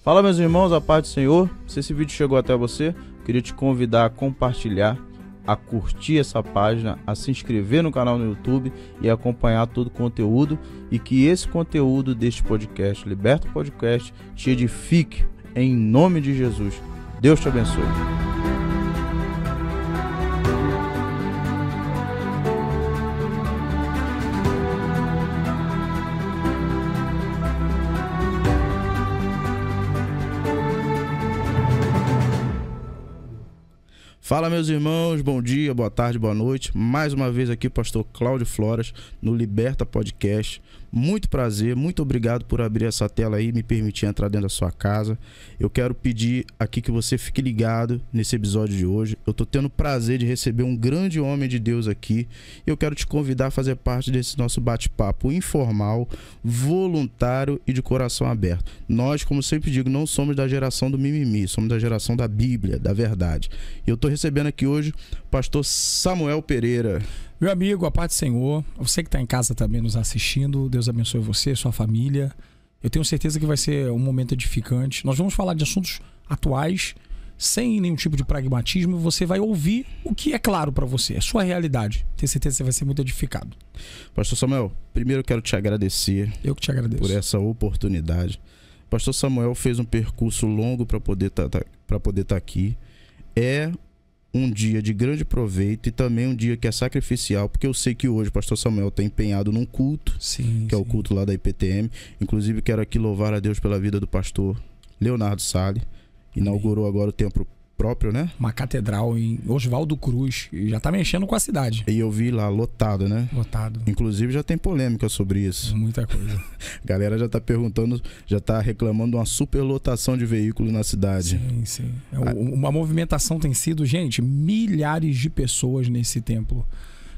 Fala, meus irmãos, a paz do Senhor. Se esse vídeo chegou até você, eu queria te convidar a compartilhar, a curtir essa página, a se inscrever no canal no YouTube e acompanhar todo o conteúdo, e que esse conteúdo deste podcast, Liberta Podcast, te edifique em nome de Jesus. Deus te abençoe. Fala, meus irmãos, bom dia, boa tarde, boa noite. Mais uma vez aqui, pastor Cláudio Floras, no Liberta Podcast. Muito prazer, muito obrigado por abrir essa tela aí e me permitir entrar dentro da sua casa. Eu quero pedir aqui que você fique ligado nesse episódio de hoje. Eu tô tendo o prazer de receber um grande homem de Deus aqui. Eu quero te convidar a fazer parte desse nosso bate-papo informal, voluntário e de coração aberto. Nós, como sempre digo, não somos da geração do mimimi, somos da geração da Bíblia, da verdade. E eu tô recebendo aqui hoje o pastor Samuel Pereira. Meu amigo, a paz do Senhor, você que está em casa também nos assistindo, Deus abençoe você, sua família. Eu tenho certeza que vai ser um momento edificante. Nós vamos falar de assuntos atuais, sem nenhum tipo de pragmatismo. Você vai ouvir o que é claro para você, é sua realidade. Tenho certeza que você vai ser muito edificado. Pastor Samuel, primeiro eu quero te agradecer. Eu que te agradeço. Por essa oportunidade. Pastor Samuel fez um percurso longo para poder estar aqui. É um dia de grande proveito e também um dia que é sacrificial, porque eu sei que hoje o pastor Samuel está empenhado num culto, é o culto lá da IPTM. Inclusive quero aqui louvar a Deus pela vida do pastor Leonardo Salles. Inaugurou agora o templo próprio, né? Uma catedral em Oswaldo Cruz, e já tá mexendo com a cidade. E eu vi lá, lotado, né? Lotado. Inclusive já tem polêmica sobre isso. Muita coisa. A galera já tá perguntando, já tá reclamando de uma superlotação de veículos na cidade. Sim, sim. Uma movimentação tem sido, gente, milhares de pessoas nesse templo.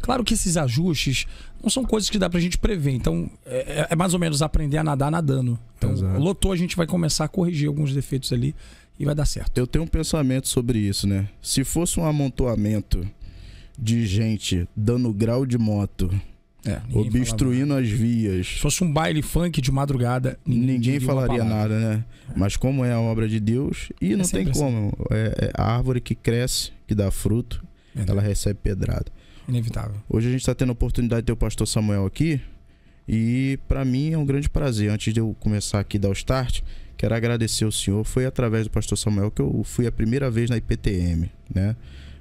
Claro que esses ajustes não são coisas que dá pra gente prever. Então, é mais ou menos aprender a nadar nadando. Então, lotou, a gente vai começar a corrigir alguns defeitos ali e vai dar certo. Eu tenho um pensamento sobre isso, né? Se fosse um amontoamento de gente dando grau de moto, obstruindo as vias... Se fosse um baile funk de madrugada, ninguém falaria nada, né? Mas como é a obra de Deus, e não tem como. Assim. É a árvore que cresce, que dá fruto, ela recebe pedrada. Inevitável. Hoje a gente está tendo a oportunidade de ter o pastor Samuel aqui, e para mim é um grande prazer. Antes de eu começar aqui a dar o start, quero agradecer ao senhor. Foi através do pastor Samuel que eu fui a primeira vez na IPTM, né?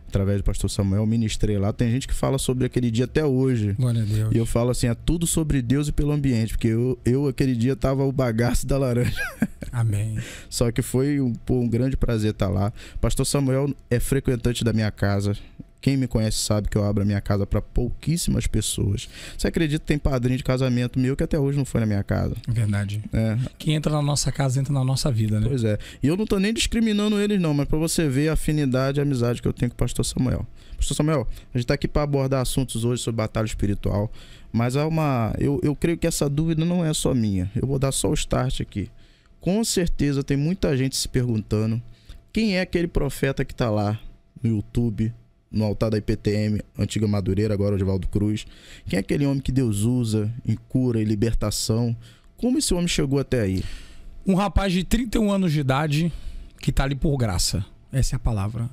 Através do pastor Samuel, ministrei lá. Tem gente que fala sobre aquele dia até hoje. Glória a Deus. E eu falo assim, é tudo sobre Deus e pelo ambiente, porque eu aquele dia tava o bagaço da laranja. Amém. Só que foi um grande prazer estar lá. Pastor Samuel é frequentante da minha casa. Quem me conhece sabe que eu abro a minha casa para pouquíssimas pessoas. Você acredita que tem padrinho de casamento meu que até hoje não foi na minha casa? Verdade. Quem entra na nossa casa entra na nossa vida, né? Pois é. E eu não tô nem discriminando eles não, mas para você ver a afinidade e a amizade que eu tenho com o pastor Samuel. Pastor Samuel, a gente tá aqui para abordar assuntos hoje sobre batalha espiritual, mas eu creio que essa dúvida não é só minha. Eu vou dar só o start aqui. Com certeza tem muita gente se perguntando quem é aquele profeta que tá lá no YouTube, no altar da IPTM, antiga Madureira, agora Oswaldo Cruz. Quem é aquele homem que Deus usa em cura e libertação? Como esse homem chegou até aí? Um rapaz de 31 anos de idade que tá ali por graça. Essa é a palavra.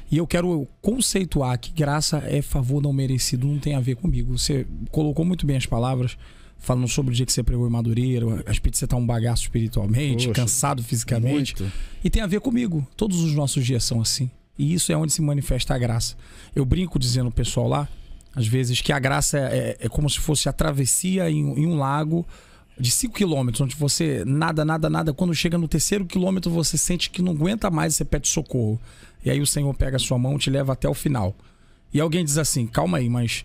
E eu quero conceituar que graça é favor não merecido, não tem a ver comigo. Você colocou muito bem as palavras, falando sobre o dia que você pregou em Madureira, acho que você tá um bagaço espiritualmente, cansado fisicamente. Muito. E tem a ver comigo. Todos os nossos dias são assim. E isso é onde se manifesta a graça. Eu brinco dizendo ao pessoal lá, às vezes, que a graça é como se fosse a travessia em um lago de 5 quilômetros, onde você nada. Quando chega no 3º quilômetro, você sente que não aguenta mais e você pede socorro. E aí o Senhor pega a sua mão e te leva até o final. E alguém diz assim, calma aí, mas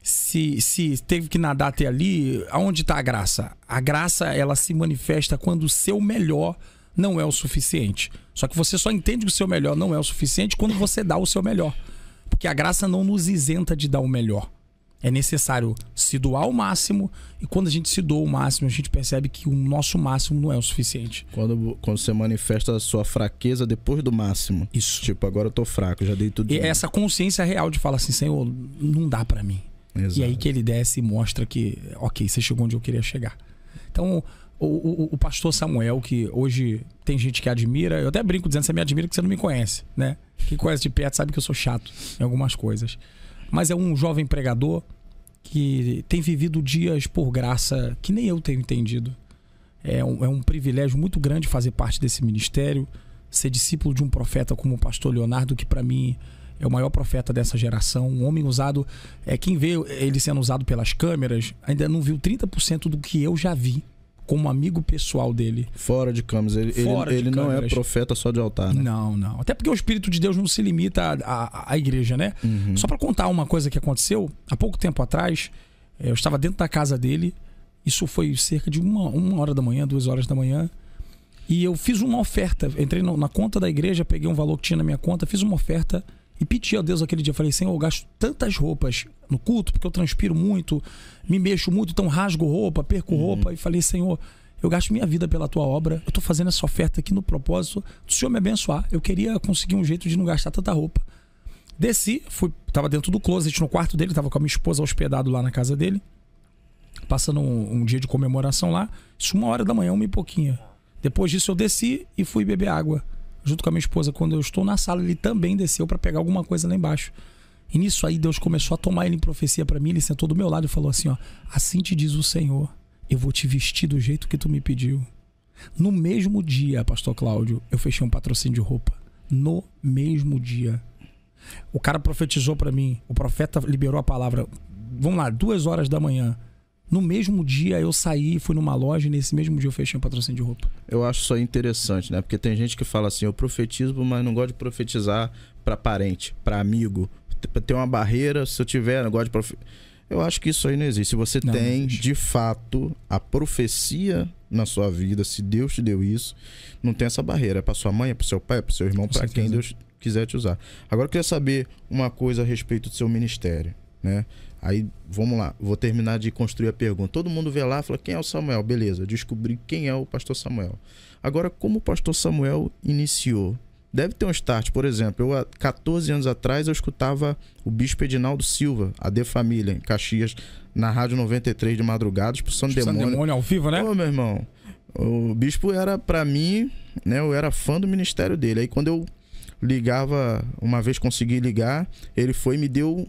se teve que nadar até ali, aonde está a graça? A graça, ela se manifesta quando o seu melhor não é o suficiente. Só que você só entende que o seu melhor não é o suficiente quando você dá o seu melhor. Porque a graça não nos isenta de dar o melhor. É necessário se doar ao máximo, e quando a gente se doa ao máximo, a gente percebe que o nosso máximo não é o suficiente. Quando você manifesta a sua fraqueza depois do máximo. Isso. Tipo, agora eu tô fraco, já dei tudo. E essa consciência real de falar assim, Senhor, não dá pra mim. Exato. E aí que ele desce e mostra que, ok, você chegou onde eu queria chegar. Então, o pastor Samuel, que hoje tem gente que admira. Eu até brinco dizendo que você me admira que você não me conhece, né? Quem conhece de perto sabe que eu sou chato em algumas coisas. Mas é um jovem pregador que tem vivido dias por graça que nem eu tenho entendido. É um privilégio muito grande fazer parte desse ministério, ser discípulo de um profeta como o pastor Leonardo, que para mim é o maior profeta dessa geração. Um homem usado, quem vê ele sendo usado pelas câmeras ainda não viu 30% do que eu já vi como amigo pessoal dele. Fora de câmeras. Ele não é profeta só de altar, né? Não. Até porque o Espírito de Deus não se limita à igreja, né? Uhum. Só para contar uma coisa que aconteceu, há pouco tempo atrás, eu estava dentro da casa dele. Isso foi cerca de uma hora da manhã, 2 horas da manhã. E eu fiz uma oferta. Entrei na conta da igreja, peguei um valor que tinha na minha conta, fiz uma oferta e pedi a Deus aquele dia. Falei, Senhor, eu gasto tantas roupas no culto, porque eu transpiro muito, me mexo muito, então rasgo roupa, perco roupa. E falei, Senhor, eu gasto minha vida pela tua obra. Eu tô fazendo essa oferta aqui no propósito do Senhor me abençoar. Eu queria conseguir um jeito de não gastar tanta roupa. Desci, tava dentro do closet, no quarto dele, tava com a minha esposa hospedado lá na casa dele, passando um dia de comemoração lá. Isso 1 hora da manhã, 1 e pouquinho. Depois disso eu desci e fui beber água junto com a minha esposa. Quando eu estou na sala, ele também desceu para pegar alguma coisa lá embaixo. E nisso aí Deus começou a tomar ele em profecia para mim. Ele sentou do meu lado e falou assim, ó: assim te diz o Senhor, eu vou te vestir do jeito que tu me pediu. No mesmo dia, pastor Cláudio, eu fechei um patrocínio de roupa. No mesmo dia. O cara profetizou para mim, o profeta liberou a palavra, vamos lá, 2 horas da manhã. No mesmo dia eu saí, fui numa loja e nesse mesmo dia eu fechei um patrocínio de roupa. Eu acho isso aí interessante, né? Porque tem gente que fala assim, eu profetizo, mas não gosto de profetizar para parente, para amigo. Tem uma barreira, se eu tiver, não gosto de profetizar. Eu acho que isso aí não existe. Se você tem, de fato, a profecia na sua vida, se Deus te deu isso, não tem essa barreira. É para sua mãe, é para seu pai, é para seu irmão, para quem Deus quiser te usar. Agora eu queria saber uma coisa a respeito do seu ministério, né? Aí, vamos lá, vou terminar de construir a pergunta. Todo mundo vê lá e fala, quem é o Samuel? Beleza, eu descobri quem é o pastor Samuel. Agora, como o pastor Samuel iniciou? Deve ter um start. Por exemplo, há 14 anos atrás eu escutava o bispo Edinaldo Silva, a De Família, em Caxias, na Rádio 93 de madrugada, expulsando demônio ao vivo, né? Ô, meu irmão, o bispo era, pra mim, né, eu era fã do ministério dele. Aí quando eu ligava, uma vez consegui ligar, ele foi e me deu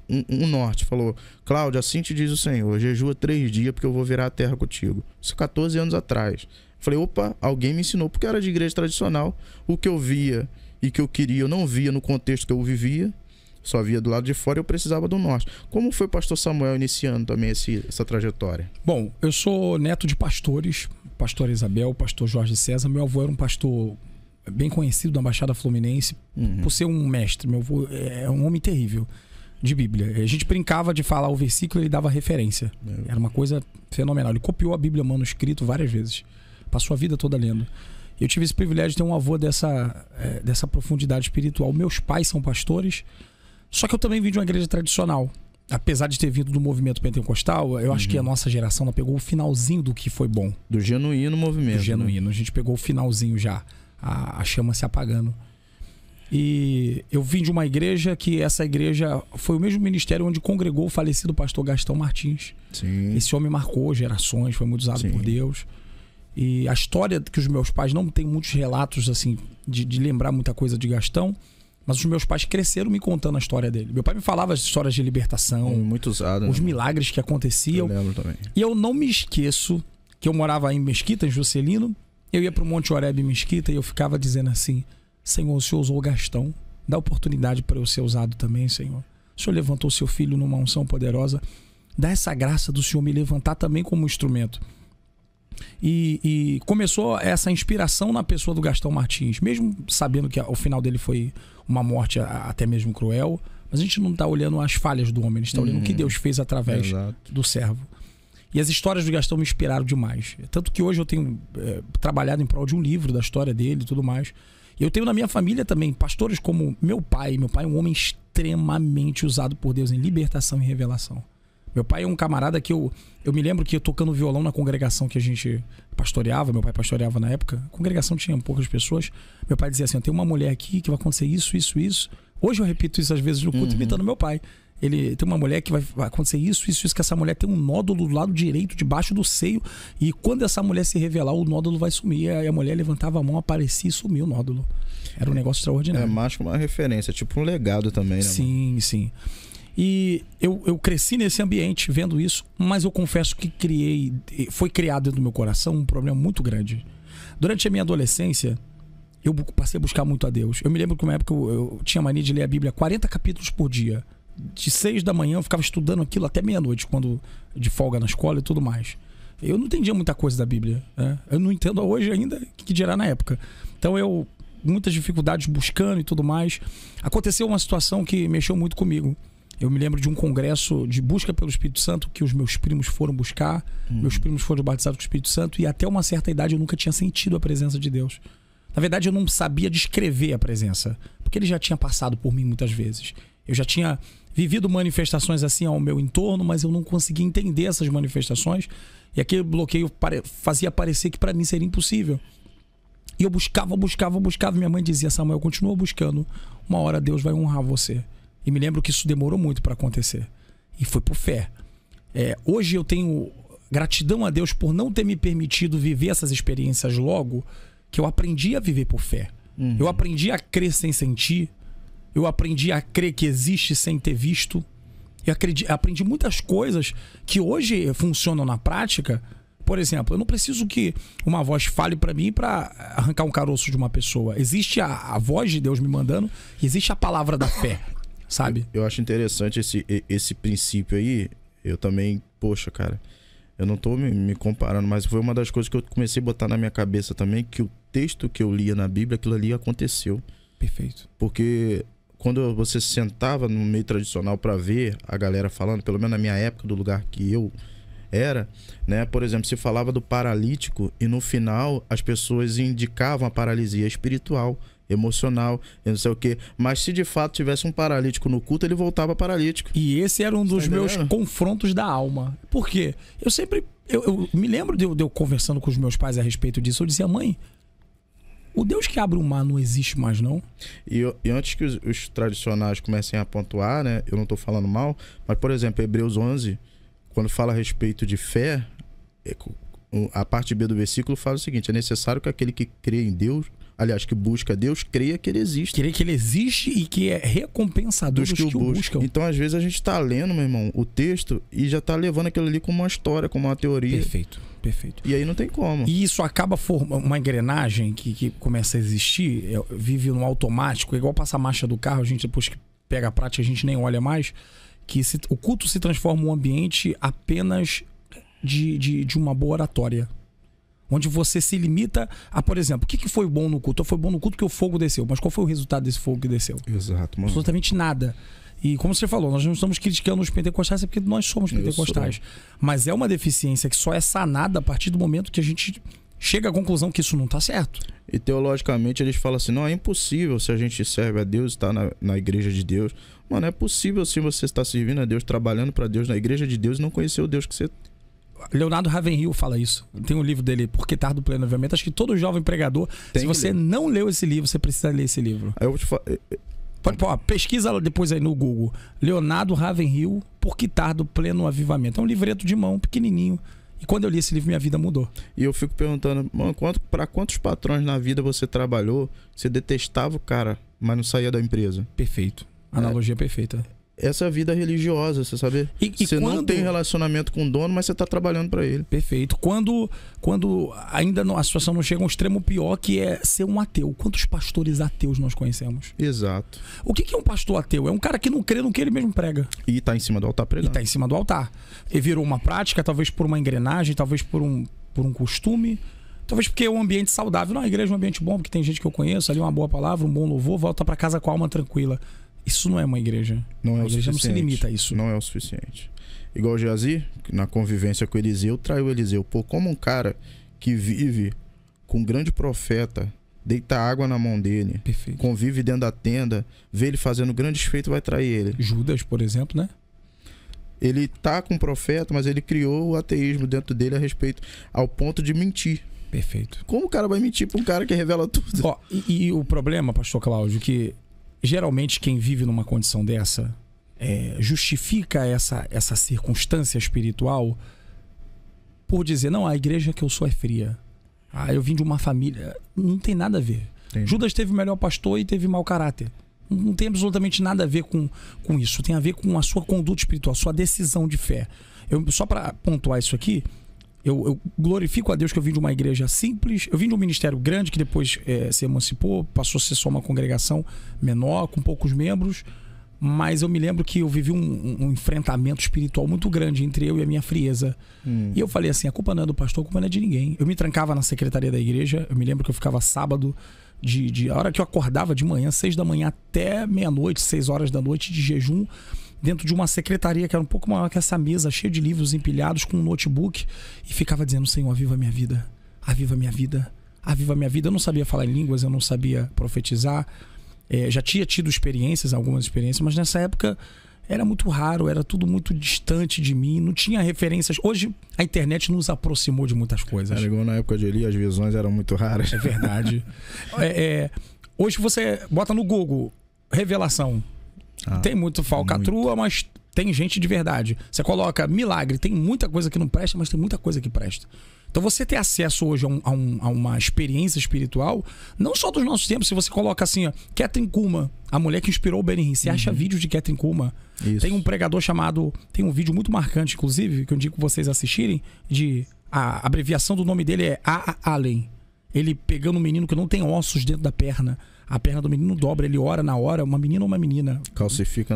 um norte. Falou, Cláudio, assim te diz o Senhor, jejua 3 dias porque eu vou virar a terra contigo. Isso 14 anos atrás. Falei, opa, alguém me ensinou, porque era de igreja tradicional. O que eu via e que eu queria, eu não via no contexto que eu vivia, só via do lado de fora e eu precisava do norte. Como foi o pastor Samuel iniciando também essa trajetória? Bom, eu sou neto de pastores, pastor Isabel, pastor Jorge César. Meu avô era um pastor bem conhecido da Baixada Fluminense, por ser um mestre. Meu avô é um homem terrível de Bíblia. A gente brincava de falar o versículo e ele dava referência. Era uma coisa fenomenal. Ele copiou a Bíblia manuscrito várias vezes. Passou a vida toda lendo. Eu tive esse privilégio de ter um avô dessa profundidade espiritual. Meus pais são pastores, só que eu também vim de uma igreja tradicional. Apesar de ter vindo do movimento pentecostal, eu acho que a nossa geração não pegou o finalzinho do que foi bom. Do genuíno movimento. Do genuíno. Né? A gente pegou o finalzinho já. A chama se apagando. E eu vim de uma igreja que essa igreja foi o mesmo ministério onde congregou o falecido pastor Gastão Martins. Sim. Esse homem marcou gerações, foi muito usado por Deus. E a história que os meus pais, não tem muitos relatos assim de lembrar muita coisa de Gastão, mas os meus pais cresceram me contando a história dele. Meu pai me falava as histórias de libertação, muito usado, os milagres que aconteciam. Eu lembro também. E eu não me esqueço que eu morava em Mesquita, em Juscelino. Eu ia para o Monte Oreb em Mesquita e eu ficava dizendo assim, Senhor, o Senhor usou o Gastão, dá oportunidade para eu ser usado também, Senhor. O Senhor levantou o seu filho numa unção poderosa, dá essa graça do Senhor me levantar também como instrumento. E começou essa inspiração na pessoa do Gastão Martins, mesmo sabendo que o final dele foi uma morte até mesmo cruel, mas a gente não está olhando as falhas do homem, a gente está olhando o que Deus fez através do servo. E as histórias do Gastão me inspiraram demais. Tanto que hoje eu tenho trabalhado em prol de um livro da história dele e tudo mais. E eu tenho na minha família também pastores como meu pai. Meu pai é um homem extremamente usado por Deus em libertação e revelação. Meu pai é um camarada que eu me lembro que eu tocando violão na congregação que a gente pastoreava, meu pai pastoreava na época, a congregação tinha poucas pessoas. Meu pai dizia assim, tem uma mulher aqui que vai acontecer isso, isso, isso. Hoje eu repito isso às vezes no culto imitando meu pai. Ele tem uma mulher que vai acontecer isso, que essa mulher tem um nódulo do lado direito, debaixo do seio, e quando essa mulher se revelar, o nódulo vai sumir. Aí a mulher levantava a mão, aparecia e sumiu o nódulo. Era um negócio extraordinário. É mais que uma referência, tipo um legado também, né? Sim, sim. E eu cresci nesse ambiente vendo isso, mas eu confesso que foi criado dentro do meu coração um problema muito grande. Durante a minha adolescência, eu passei a buscar muito a Deus. Eu me lembro que uma época eu tinha mania de ler a Bíblia 40 capítulos por dia. De 6 da manhã eu ficava estudando aquilo até meia-noite, quando de folga na escola e tudo mais. Eu não entendia muita coisa da Bíblia, né? Eu não entendo hoje ainda, que dirá na época. Então muitas dificuldades buscando e tudo mais. Aconteceu uma situação que mexeu muito comigo. Eu me lembro de um congresso de busca pelo Espírito Santo que os meus primos foram buscar. Meus primos foram batizados com o Espírito Santo, e até uma certa idade eu nunca tinha sentido a presença de Deus. Na verdade, eu não sabia descrever a presença, porque ele já tinha passado por mim muitas vezes. Eu já tinha vivido manifestações assim ao meu entorno, mas eu não conseguia entender essas manifestações, e aquele bloqueio fazia parecer que para mim seria impossível. E eu buscava. Minha mãe dizia: Samuel, continua buscando, uma hora Deus vai honrar você. E me lembro que isso demorou muito para acontecer, e foi por fé. Hoje eu tenho gratidão a Deus por não ter me permitido viver essas experiências logo, que eu aprendi a viver por fé. Eu aprendi a crer sem sentir. Eu aprendi a crer que existe sem ter visto. Eu aprendi muitas coisas que hoje funcionam na prática. Por exemplo, eu não preciso que uma voz fale para mim para arrancar um caroço de uma pessoa. Existe a voz de Deus me mandando, e existe a palavra da fé, sabe? Eu acho interessante esse princípio aí. Eu também, poxa, cara, eu não tô me comparando, mas foi uma das coisas que eu comecei a botar na minha cabeça também, que o texto que eu lia na Bíblia, aquilo ali aconteceu. Perfeito. Porque quando você sentava no meio tradicional para ver a galera falando, pelo menos na minha época, do lugar que eu era, né? Por exemplo, se falava do paralítico e no final as pessoas indicavam a paralisia espiritual, emocional, eu não sei o quê. Mas se de fato tivesse um paralítico no culto, ele voltava paralítico. E esse era um dos meus confrontos da alma. Por quê? Eu me lembro de eu conversando com os meus pais a respeito disso. Eu dizia: mãe, o Deus que abre o mar não existe mais, não? E antes que os tradicionais comecem a pontuar, né? Eu não tô falando mal, mas, por exemplo, Hebreus 11, quando fala a respeito de fé, a parte B do versículo fala o seguinte: é necessário que aquele que crê em Deus, aliás, que busca Deus, creia que ele existe. Creia que ele existe e que é recompensador dos que o buscam. Então, às vezes, a gente tá lendo, meu irmão, o texto e já tá levando aquilo ali como uma história, como uma teoria. Perfeito, perfeito. E aí não tem como. E isso acaba formando uma engrenagem que começa a existir, vive no automático, igual passar a marcha do carro, a gente depois que pega a prática, a gente nem olha mais, que o culto se transforma um ambiente apenas de uma boa oratória. Onde você se limita a, por exemplo, o que foi bom no culto? Foi bom no culto que o fogo desceu. Mas qual foi o resultado desse fogo que desceu? Exato, mano. Absolutamente nada. E como você falou, nós não estamos criticando os pentecostais, é porque nós somos pentecostais. Mas é uma deficiência que só é sanada a partir do momento que a gente chega à conclusão que isso não está certo. E teologicamente eles falam assim: não, é impossível, se a gente serve a Deus, está na igreja de Deus. Mano, é possível se você está servindo a Deus, trabalhando para Deus, na igreja de Deus, e não conhecer o Deus que você... Leonardo Ravenhill fala isso. Tem um livro dele, Por que Tardo Pleno Avivamento. Acho que todo jovem pregador, se você não leu esse livro, você precisa ler esse livro. Aí eu vou te falar... Pesquisa depois aí no Google. Leonardo Ravenhill, Por que Tardo Pleno Avivamento. É um livreto de mão, pequenininho. E quando eu li esse livro, minha vida mudou. E eu fico perguntando, mano, para quantos patrões na vida você trabalhou, você detestava o cara, mas não saía da empresa? Perfeito. Analogia perfeita. Essa é a vida religiosa, você sabe? Você não tem relacionamento com o dono, mas você tá trabalhando para ele. Perfeito. Quando ainda a situação não chega a um extremo pior, que é ser um ateu. Quantos pastores ateus nós conhecemos? Exato. O que é um pastor ateu? É um cara que não crê no que ele mesmo prega. E tá em cima do altar pregando. E tá em cima do altar. E virou uma prática, talvez por uma engrenagem, talvez por um costume. Talvez porque é um ambiente saudável. Não, a igreja é um ambiente bom, porque tem gente que eu conheço, ali uma boa palavra, um bom louvor, volta para casa com a alma tranquila. Isso não é uma igreja. Não é a igreja não se limita a isso. Não é o suficiente. Igual o Geazi, na convivência com Eliseu, traiu Eliseu. Pô, como um cara que vive com um grande profeta, deita água na mão dele, perfeito, convive dentro da tenda, vê ele fazendo grandes feitos, vai trair ele. Judas, por exemplo, né? Ele tá com o profeta, mas ele criou o ateísmo dentro dele a respeito, ao ponto de mentir. Perfeito. Como o cara vai mentir pra um cara que revela tudo? Ó, e o problema, pastor Cláudio, que geralmente quem vive numa condição dessa, justifica essa circunstância espiritual por dizer, não, a igreja que eu sou é fria. Eu vim de uma família. Não tem nada a ver. Entendi. Judas teve o melhor pastor e teve mau caráter. Não tem absolutamente nada a ver com isso. Tem a ver com a sua conduta espiritual, a sua decisão de fé. Só para pontuar isso aqui, eu glorifico a Deus que eu vim de uma igreja simples. Eu vim de um ministério grande que depois se emancipou, passou a ser só uma congregação menor, com poucos membros. Mas eu me lembro que eu vivi um enfrentamento espiritual muito grande entre eu e a minha frieza. E eu falei assim, a culpa não é do pastor, a culpa não é de ninguém. Eu me trancava na secretaria da igreja. Eu me lembro que eu ficava sábado, a hora que eu acordava de manhã, 6 da manhã até meia-noite, 6 horas da noite de jejum, dentro de uma secretaria que era um pouco maior que essa mesa, cheia de livros empilhados, com um notebook, e ficava dizendo, Senhor, aviva a minha vida, aviva a minha vida, aviva a minha vida. Eu não sabia falar em línguas, eu não sabia profetizar. Já tinha tido algumas experiências, mas nessa época era muito raro, era tudo muito distante de mim, não tinha referências. Hoje a internet nos aproximou de muitas coisas. Era igual na época de Eli, as visões eram muito raras. É verdade. Hoje você bota no Google, revelação. Tem muito falcatrua, mas tem gente de verdade. Você coloca milagre, tem muita coisa que não presta, mas tem muita coisa que presta. Então você ter acesso hoje a uma experiência espiritual, não só dos nossos tempos. Se você coloca assim, ó, Kathryn Kuhlman, a mulher que inspirou o Benny Hinn, você acha vídeos de Kathryn Kuhlman. Isso. Tem um pregador chamado, tem um vídeo muito marcante, inclusive, que eu indico vocês assistirem, a abreviação do nome dele é A. Allen. Ele pegando um menino que não tem ossos dentro da perna. A perna do menino dobra, ele ora na hora, uma menina ou uma menina. Calcifica,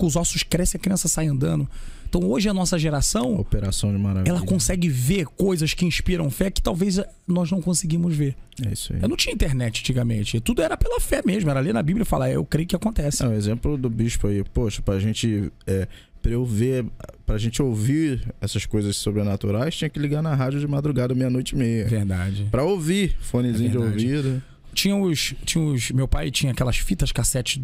os ossos crescem, a criança sai andando. Então hoje a nossa geração, Operação de Maravilha, ela consegue ver coisas que inspiram fé que talvez nós não conseguimos ver. É isso aí. Eu não tinha internet antigamente, tudo era pela fé mesmo, era ler na Bíblia e falar, eu creio que acontece. O exemplo do bispo aí, poxa, pra gente pra gente ouvir essas coisas sobrenaturais, tinha que ligar na rádio de madrugada, 00:30. Verdade. Pra ouvir, fonezinho de ouvido. Meu pai tinha aquelas fitas cassete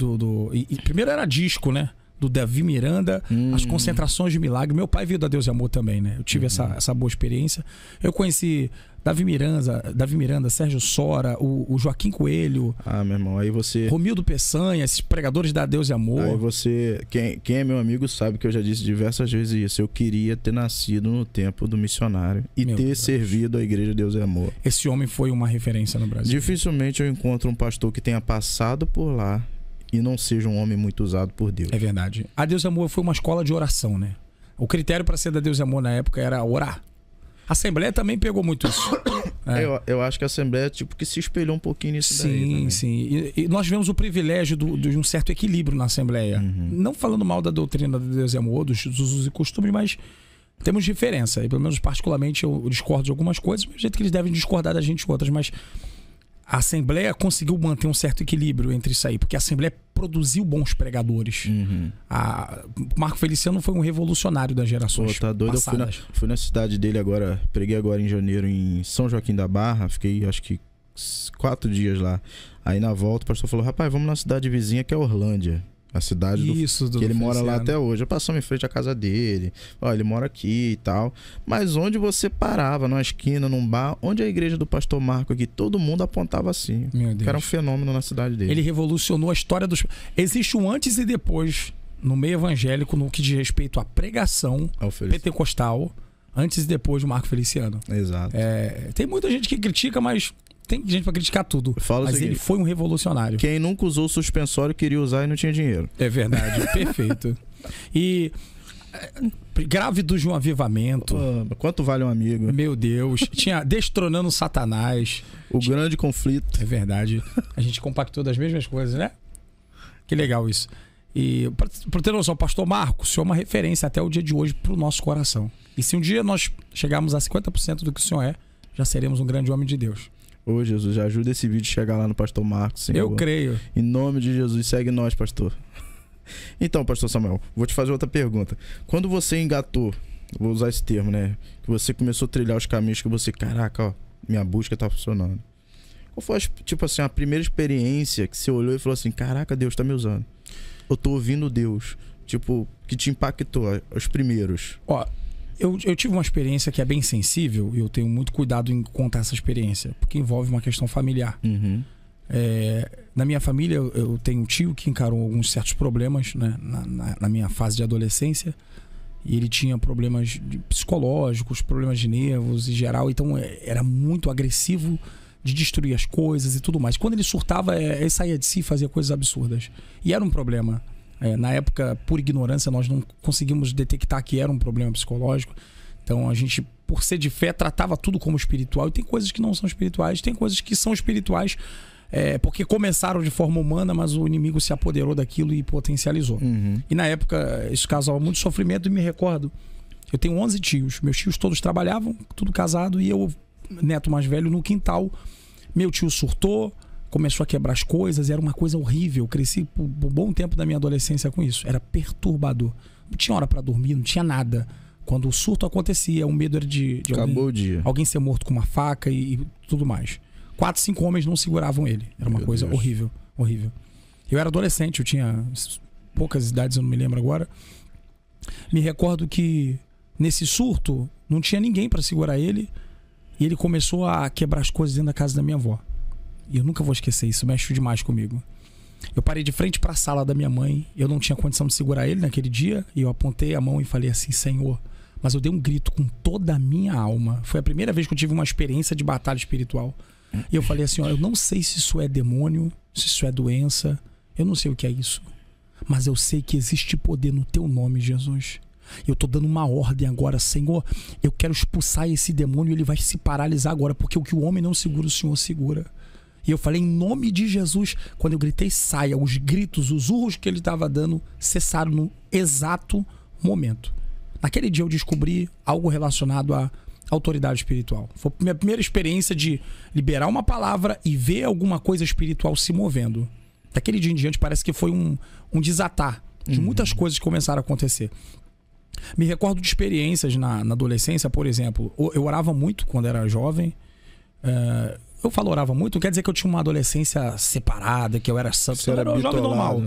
primeiro era disco, né? Do Davi Miranda, as concentrações de milagre. Meu pai veio da Deus e Amor também, né? Eu tive essa boa experiência. Eu conheci Davi Miranda, Sérgio Sora, o Joaquim Coelho. Meu irmão, aí você... Romildo Peçanha, esses pregadores da Deus e Amor. Aí você... Quem é meu amigo sabe que eu já disse diversas vezes isso. Eu queria ter nascido no tempo do missionário e ter servido a Igreja Deus e Amor. Esse homem foi uma referência no Brasil. Dificilmente eu encontro um pastor que tenha passado por lá e não seja um homem muito usado por Deus. É verdade. A Deus e Amor foi uma escola de oração, né? O critério para ser da Deus e Amor na época era orar. A Assembleia também pegou muito isso. Eu acho que a Assembleia que se espelhou um pouquinho nisso daí. Sim. E nós tivemos o privilégio de um certo equilíbrio na Assembleia. Não falando mal da doutrina da Deus e Amor, dos usos e costumes, mas temos diferença. E pelo menos particularmente eu discordo de algumas coisas, do jeito que eles devem discordar da gente de outras, mas a Assembleia conseguiu manter um certo equilíbrio entre isso aí, porque a Assembleia produziu bons pregadores. Marco Feliciano foi um revolucionário das gerações passadas. Eu fui na cidade dele agora, preguei agora em janeiro em São Joaquim da Barra, fiquei acho que 4 dias lá. Aí na volta o pastor falou, rapaz, vamos na cidade vizinha que é Orlândia. A cidade que ele mora lá até hoje. Eu passamos em frente à casa dele. Ele mora aqui e tal. Mas onde você parava, numa esquina, num bar, onde a igreja do pastor Marco aqui, todo mundo apontava assim. Meu Deus. Que era um fenômeno na cidade dele. Ele revolucionou a história dos... Existe um antes e depois no meio evangélico no que diz respeito à pregação pentecostal, antes e depois do Marco Feliciano. Exato. Tem muita gente que critica, mas... Tem gente pra criticar tudo. Mas ele foi um revolucionário. Quem nunca usou suspensório queria usar e não tinha dinheiro. É verdade, perfeito. E grávidos de um avivamento. Quanto vale um amigo? Meu Deus. Tinha Destronando Satanás. O grande conflito. É verdade. A gente compactou das mesmas coisas, né? Que legal isso. E pra ter noção, o pastor Marco, o senhor é uma referência até o dia de hoje pro nosso coração. E se um dia nós chegarmos a 50% do que o senhor é, já seremos um grande homem de Deus. Ô Jesus, já ajuda esse vídeo a chegar lá no pastor Marcos, Senhor. Eu creio. Em nome de Jesus, segue nós, pastor. Então, pastor Samuel, vou te fazer outra pergunta. Quando você engatou, vou usar esse termo, né? Que você começou a trilhar os caminhos que você, caraca, ó, minha busca tá funcionando. Qual foi, tipo assim, a primeira experiência que você olhou e falou assim, caraca, Deus tá me usando. Eu tô ouvindo Deus. Tipo, que te impactou, os primeiros. Ó, eu tive uma experiência que é bem sensível e eu tenho muito cuidado em contar essa experiência, porque envolve uma questão familiar. Na minha família, eu tenho um tio que encarou alguns certos problemas, né, na minha fase de adolescência. E ele tinha problemas psicológicos, problemas de nervos em geral. Então era muito agressivo de destruir as coisas e tudo mais. Quando ele surtava, ele saía de si e fazia coisas absurdas. E era um problema. Na época, por ignorância, nós não conseguimos detectar que era um problema psicológico. Então a gente, por ser de fé, tratava tudo como espiritual. E tem coisas que não são espirituais, tem coisas que são espirituais porque começaram de forma humana, mas o inimigo se apoderou daquilo e potencializou. E na época isso causava muito sofrimento. E me recordo, eu tenho 11 tios. Meus tios todos trabalhavam, tudo casado. E eu, neto mais velho, no quintal. Meu tio surtou, começou a quebrar as coisas. Era uma coisa horrível. Eu cresci por um bom tempo da minha adolescência com isso. Era perturbador. Não tinha hora para dormir, não tinha nada. Quando o surto acontecia, o medo era de alguém ser morto com uma faca e tudo mais. 4, 5 homens não seguravam ele. Era uma coisa horrível, horrível. Eu era adolescente, eu tinha poucas idades, eu não me lembro agora. Me recordo que nesse surto não tinha ninguém para segurar ele. E ele começou a quebrar as coisas dentro da casa da minha avó. E eu nunca vou esquecer isso, mexe demais comigo. Eu parei de frente para a sala da minha mãe. Eu não tinha condição de segurar ele naquele dia. E eu apontei a mão e falei assim: Senhor. Mas eu dei um grito com toda a minha alma. Foi a primeira vez que eu tive uma experiência de batalha espiritual. E eu falei assim: ó, eu não sei se isso é demônio, se isso é doença. Eu não sei o que é isso. Mas eu sei que existe poder no teu nome, Jesus. Eu tô dando uma ordem agora, Senhor. Eu quero expulsar esse demônio. Ele vai se paralisar agora. Porque o que o homem não segura, o Senhor segura. E eu falei em nome de Jesus. Quando eu gritei saia, os gritos, os urros que ele estava dando cessaram no exato momento. Naquele dia eu descobri algo relacionado à autoridade espiritual. Foi a minha primeira experiência de liberar uma palavra e ver alguma coisa espiritual se movendo. Daquele dia em diante parece que foi um desatar de muitas coisas que começaram a acontecer. Me recordo de experiências na adolescência, por exemplo. Eu orava muito quando era jovem. Eu falo orava muito, não quer dizer que eu tinha uma adolescência separada, que eu era santo. Eu era um jovem normal.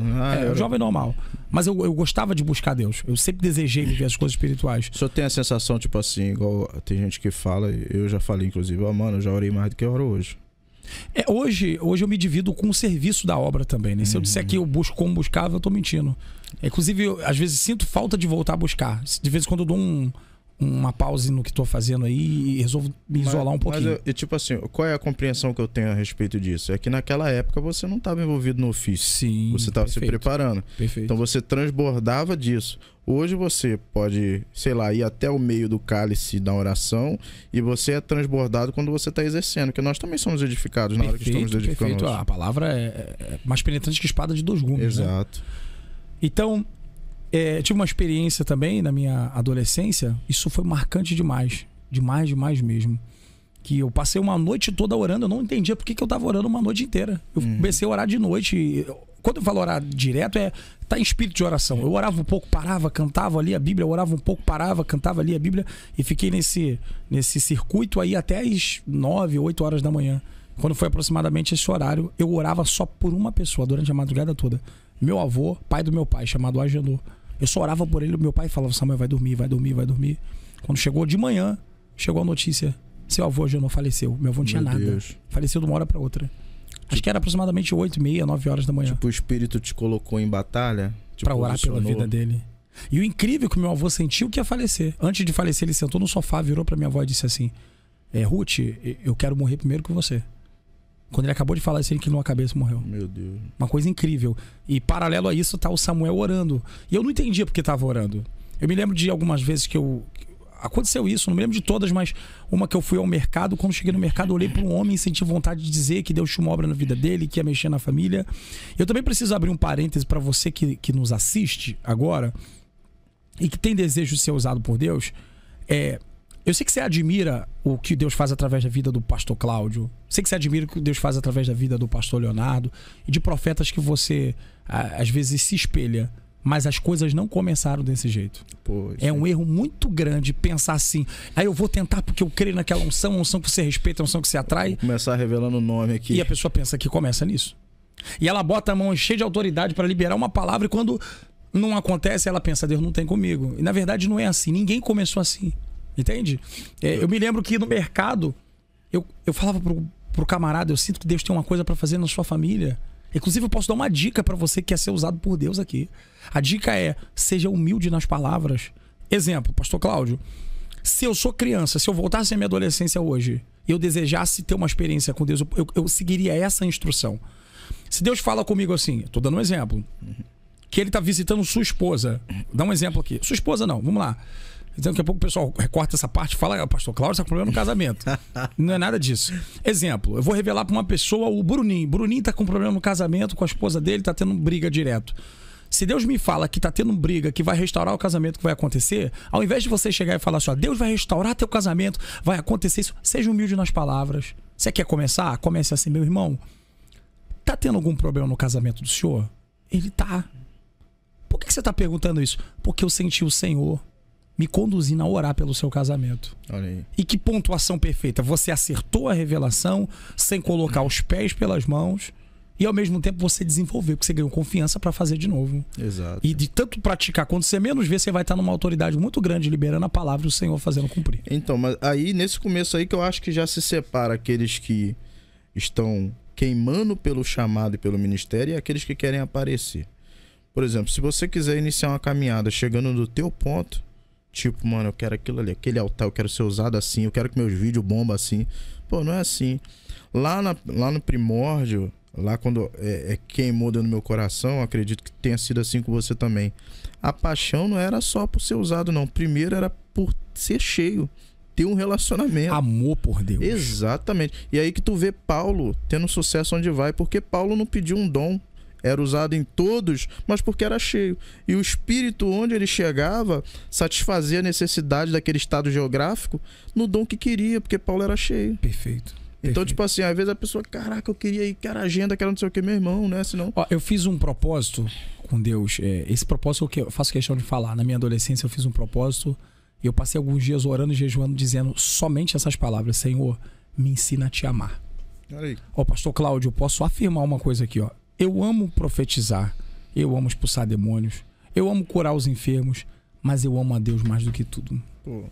Jovem normal. Mas eu gostava de buscar Deus. Eu sempre desejei viver as coisas espirituais. O senhor tem a sensação, tipo assim, igual tem gente que fala, eu já falei inclusive, mano, eu já orei mais do que eu oro hoje. Hoje eu me divido com o serviço da obra também, né? Se eu disser que eu busco como buscava, eu tô mentindo. Inclusive, eu, às vezes sinto falta de voltar a buscar. De vez em quando eu dou uma pausa no que tô fazendo aí e resolvo me isolar um pouquinho. Mas tipo assim, qual é a compreensão que eu tenho a respeito disso? É que naquela época você não estava envolvido no ofício. Sim, você estava se preparando. Perfeito. Então você transbordava disso. Hoje você pode, sei lá, ir até o meio do cálice da oração e você é transbordado quando você está exercendo, porque nós também somos edificados na hora que estamos edificando. Perfeito. A palavra é mais penetrante que espada de 2 gumes. Exato. Né? Então, tive uma experiência também na minha adolescência. Isso foi marcante demais. Demais mesmo. Que eu passei uma noite toda orando. Eu não entendia por que eu estava orando uma noite inteira. Eu comecei a orar de noite. Quando eu falo orar direto, tá em espírito de oração. Eu orava um pouco, parava, cantava ali a Bíblia. Eu orava um pouco, parava, cantava ali a Bíblia. E fiquei nesse circuito aí até as 9, 8 horas da manhã. Quando foi aproximadamente esse horário, eu orava só por uma pessoa durante a madrugada toda. Meu avô, pai do meu pai, chamado Agenor. Eu só orava por ele. Meu pai falava: Samuel, vai dormir. Quando chegou de manhã, chegou a notícia: seu avô Agenor faleceu. Meu avô não tinha nada. Deus. Faleceu de uma hora para outra. Acho que era aproximadamente 8h30, 9 horas da manhã. Tipo, o Espírito te colocou em batalha? Pra orar pela vida dele. E o incrível é que o meu avô sentiu que ia falecer. Antes de falecer, ele sentou no sofá, virou pra minha avó e disse assim: Ruth, eu quero morrer primeiro que você. Quando ele acabou de falar isso, ele inclinou a cabeça e morreu. Meu Deus. Uma coisa incrível. E paralelo a isso tá o Samuel orando. E eu não entendia porque tava orando. Eu me lembro de algumas vezes que aconteceu isso, não me lembro de todas, mas uma que eu fui ao mercado. Quando cheguei no mercado, eu olhei para um homem e senti vontade de dizer que Deus tinha uma obra na vida dele, que ia mexer na família. Eu também preciso abrir um parêntese para você que nos assiste agora e que tem desejo de ser usado por Deus. Eu sei que você admira o que Deus faz através da vida do pastor Cláudio. Sei que você admira o que Deus faz através da vida do pastor Leonardo e de profetas que você às vezes se espelha. Mas as coisas não começaram desse jeito. É um erro muito grande pensar assim: eu vou tentar porque eu creio naquela unção, a unção que você respeita, a unção que você atrai. Vou começar revelando o nome aqui. E a pessoa pensa que começa nisso. E ela bota a mão cheia de autoridade para liberar uma palavra, e quando não acontece, ela pensa: Deus não tem comigo. E na verdade não é assim. Ninguém começou assim. Entende? Eu me lembro que no mercado eu falava pro camarada, eu sinto que Deus tem uma coisa pra fazer na sua família. Inclusive, eu posso dar uma dica pra você que quer ser usado por Deus aqui. A dica é, seja humilde nas palavras. Exemplo, pastor Cláudio, se eu sou criança, se eu voltasse à minha adolescência hoje, e eu desejasse ter uma experiência com Deus, eu seguiria essa instrução. Se Deus fala comigo assim, tô dando um exemplo, que ele tá visitando sua esposa, dá um exemplo aqui. Sua esposa não, vamos lá. Então, daqui a pouco o pessoal recorta essa parte e fala, pastor Cláudio tá com problema no casamento. Não é nada disso. Exemplo, eu vou revelar pra uma pessoa o Bruninho. Bruninho tá com problema no casamento com a esposa dele, tá tendo briga direto. Se Deus me fala que tá tendo briga, que vai restaurar o casamento que vai acontecer, ao invés de você chegar e falar assim, ó, Deus vai restaurar teu casamento, vai acontecer isso, seja humilde nas palavras. Você quer começar? Comece assim, meu irmão. Tá tendo algum problema no casamento do senhor? Ele tá. Por que você tá perguntando isso? Porque eu senti o Senhor me conduzindo a orar pelo seu casamento. Olha aí. E que pontuação perfeita. Você acertou a revelação sem colocar os pés pelas mãos e ao mesmo tempo você desenvolveu, porque você ganhou confiança para fazer de novo. Exato. E de tanto praticar, quando você menos vê, você vai estar numa autoridade muito grande liberando a palavra do Senhor fazendo cumprir. Então, mas aí nesse começo aí que eu acho que já se separa aqueles que estão queimando pelo chamado e pelo ministério e aqueles que querem aparecer. Por exemplo, se você quiser iniciar uma caminhada chegando no teu ponto, tipo, mano, eu quero aquilo ali, aquele altar, eu quero ser usado assim, eu quero que meus vídeos bombem assim. Pô, não é assim. Lá no primórdio, lá quando queimou dentro do meu coração, acredito que tenha sido assim com você também. A paixão não era só por ser usado, não. Primeiro era por ser cheio, ter um relacionamento. Amor por Deus. Exatamente. E aí que tu vê Paulo tendo sucesso onde vai, porque Paulo não pediu um dom. Era usado em todos, mas porque era cheio. E o Espírito, onde ele chegava, satisfazia a necessidade daquele estado geográfico no dom que queria, porque Paulo era cheio. Perfeito. Então, tipo assim, às vezes a pessoa, caraca, eu queria ir, quero agenda, quero não sei o que, meu irmão, né? Senão... Ó, eu fiz um propósito com Deus. Esse propósito que eu faço questão de falar. Na minha adolescência eu fiz um propósito e eu passei alguns dias orando e jejuando, dizendo somente essas palavras: Senhor, me ensina a te amar. Olha aí. Ó, pastor Cláudio, eu posso afirmar uma coisa aqui, ó. Eu amo profetizar, eu amo expulsar demônios, eu amo curar os enfermos, mas eu amo a Deus mais do que tudo. Pô.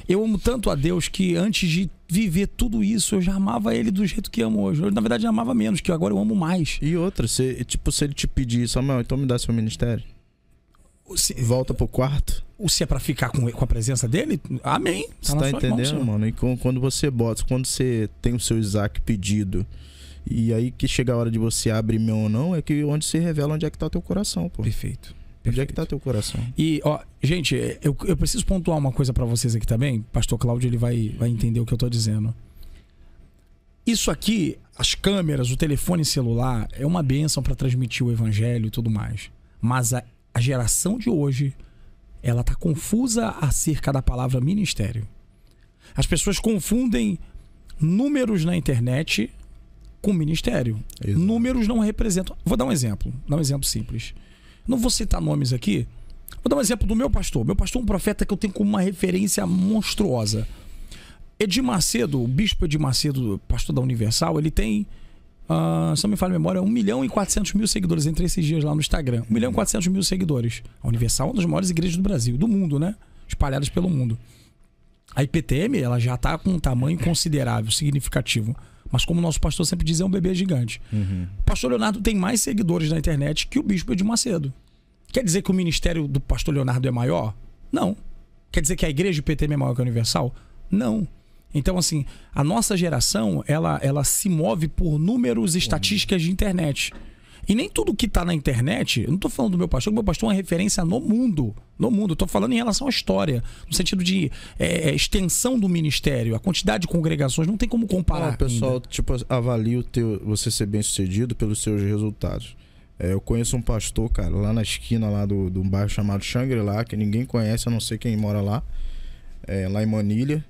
Eu amo tanto a Deus que antes de viver tudo isso, eu já amava Ele do jeito que amo hoje. Eu, na verdade, amava menos, que agora eu amo mais. E outra, se ele te pedir, Samuel, então me dá seu ministério. Volta pro quarto. Se é pra ficar com a presença dele, amém. Você tá entendendo, mano? E quando você quando você tem o seu Isaac pedido, e aí que chega a hora de você abrir mão ou não, é que onde se revela onde é que tá o teu coração, pô. Perfeito. Onde é que tá teu coração? E, ó, gente, eu preciso pontuar uma coisa pra vocês aqui também. Pastor Cláudio, ele vai entender o que eu tô dizendo. Isso aqui, as câmeras, o telefone celular, é uma bênção pra transmitir o evangelho e tudo mais. Mas a geração de hoje, ela tá confusa acerca da palavra ministério. As pessoas confundem números na internet com ministério. Exato. Números não representam... Vou dar um exemplo simples. Não vou citar nomes aqui. Vou dar um exemplo do meu pastor. Meu pastor é um profeta que eu tenho como uma referência monstruosa. Edir Macedo, o bispo Edir Macedo, pastor da Universal, ele tem, se não me falha a memória, 1.400.000 seguidores entre esses dias lá no Instagram. 1.400.000 seguidores. A Universal é uma das maiores igrejas do Brasil, do mundo, né? Espalhadas pelo mundo. A IPTM, ela já está com um tamanho considerável, significativo. Mas como o nosso pastor sempre diz, é um bebê gigante. Uhum. O pastor Leonardo tem mais seguidores na internet que o bispo Edir Macedo. Quer dizer que o ministério do pastor Leonardo é maior? Não. Quer dizer que a igreja IPTM é maior que a Universal? Não. Então, assim, a nossa geração, ela se move por números e estatísticas de internet. E nem tudo que está na internet, eu não estou falando do meu pastor, o meu pastor é uma referência no mundo. No mundo, eu estou falando em relação à história, no sentido de extensão do ministério, a quantidade de congregações, não tem como comparar. O pessoal avalia você ser bem sucedido pelos seus resultados. Eu conheço um pastor, cara, lá na esquina lá de um bairro chamado Xangri-Lá, que ninguém conhece, a não ser quem mora lá. Lá em Manilha,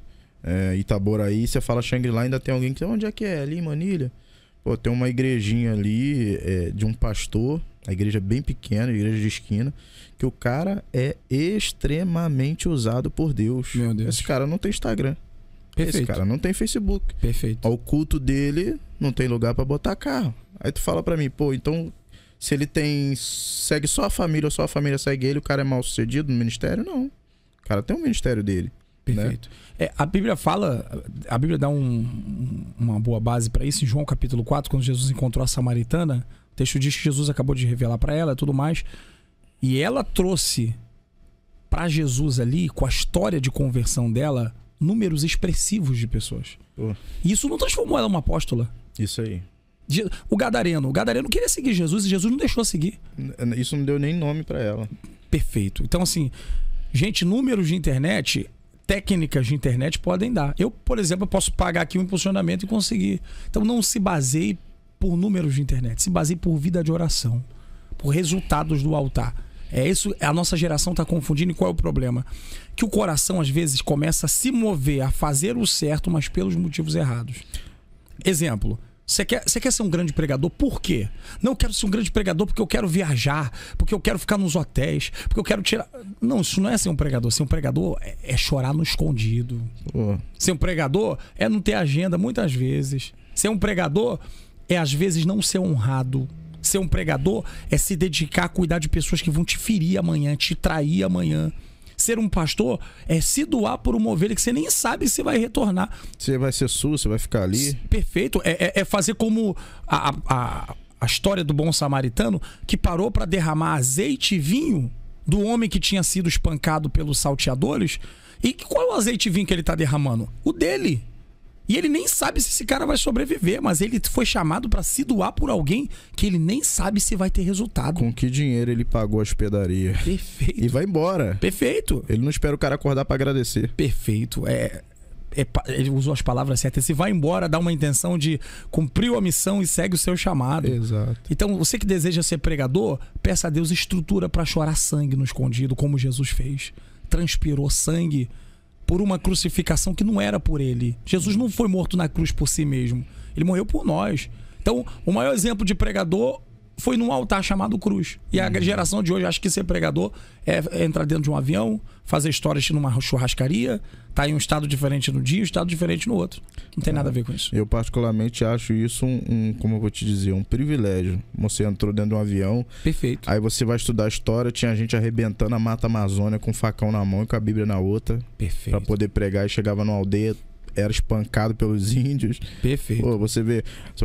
Itaboraí. Você fala Xangri-Lá, ainda tem alguém que... Onde é que é? Ali em Manilha? Pô, tem uma igrejinha ali de um pastor, a igreja bem pequena, igreja de esquina, que o cara é extremamente usado por Deus. Meu Deus. Esse cara não tem Instagram. Perfeito. Esse cara não tem Facebook. Perfeito. O culto dele não tem lugar pra botar carro. Aí tu fala pra mim, pô, então se ele segue só a família, ou só a família segue ele, o cara é mal sucedido no ministério? Não. O cara tem um ministério dele. Perfeito. Né? A Bíblia fala, a Bíblia dá uma boa base para isso. Em João capítulo 4, quando Jesus encontrou a samaritana, o texto diz que Jesus acabou de revelar para ela e tudo mais. E ela trouxe para Jesus ali, com a história de conversão dela, números expressivos de pessoas. E isso não transformou ela em uma apóstola. Isso aí. O Gadareno queria seguir Jesus e Jesus não deixou seguir. Isso não deu nem nome para ela. Perfeito. Então, assim, gente, números de internet, técnicas de internet podem dar. Eu, por exemplo, posso pagar aqui um impulsionamento e conseguir. Então, não se baseie por números de internet, se baseie por vida de oração, por resultados do altar. É isso, a nossa geração está confundindo. E qual é o problema? Que o coração, às vezes, começa a se mover, a fazer o certo, mas pelos motivos errados. Exemplo. Você quer ser um grande pregador? Por quê? Não, eu quero ser um grande pregador porque eu quero viajar, porque eu quero ficar nos hotéis, porque eu quero tirar... Não, isso não é ser um pregador. Ser um pregador é chorar no escondido. Ser um pregador é não ter agenda muitas vezes. Ser um pregador é, às vezes, não ser honrado. Ser um pregador é se dedicar a cuidar de pessoas que vão te ferir amanhã, te trair amanhã. Ser um pastor é se doar por uma ovelha que você nem sabe se vai retornar. Você vai ser sua, você vai ficar ali. Perfeito. É fazer como a história do bom samaritano, que parou para derramar azeite e vinho do homem que tinha sido espancado pelos salteadores. E qual é o azeite e vinho que ele está derramando? O dele. E ele nem sabe se esse cara vai sobreviver, mas ele foi chamado para se doar por alguém que ele nem sabe se vai ter resultado. Com que dinheiro ele pagou a hospedaria? Perfeito. E vai embora. Perfeito. Ele não espera o cara acordar para agradecer. Perfeito. Ele usou as palavras certas. Se vai embora, dá uma intenção de cumprir a missão e segue o seu chamado. Exato. Então, você que deseja ser pregador, peça a Deus estrutura para chorar sangue no escondido, como Jesus fez. Transpirou sangue por uma crucificação que não era por ele. Jesus não foi morto na cruz por si mesmo. Ele morreu por nós. Então, o maior exemplo de pregador foi num altar chamado cruz. E a geração de hoje acha que ser pregador é entrar dentro de um avião, fazer histórias numa churrascaria, tá em um estado diferente no dia, um estado diferente no outro. Não tem nada a ver com isso. Eu particularmente acho isso como eu vou te dizer, um privilégio. Você entrou dentro de um avião. Perfeito. Aí você vai estudar história, tinha gente arrebentando a Mata Amazônia com um facão na mão e com a Bíblia na outra. Perfeito. Pra poder pregar, e chegava numa aldeia, era espancado pelos índios. Perfeito. Pô, você vê, você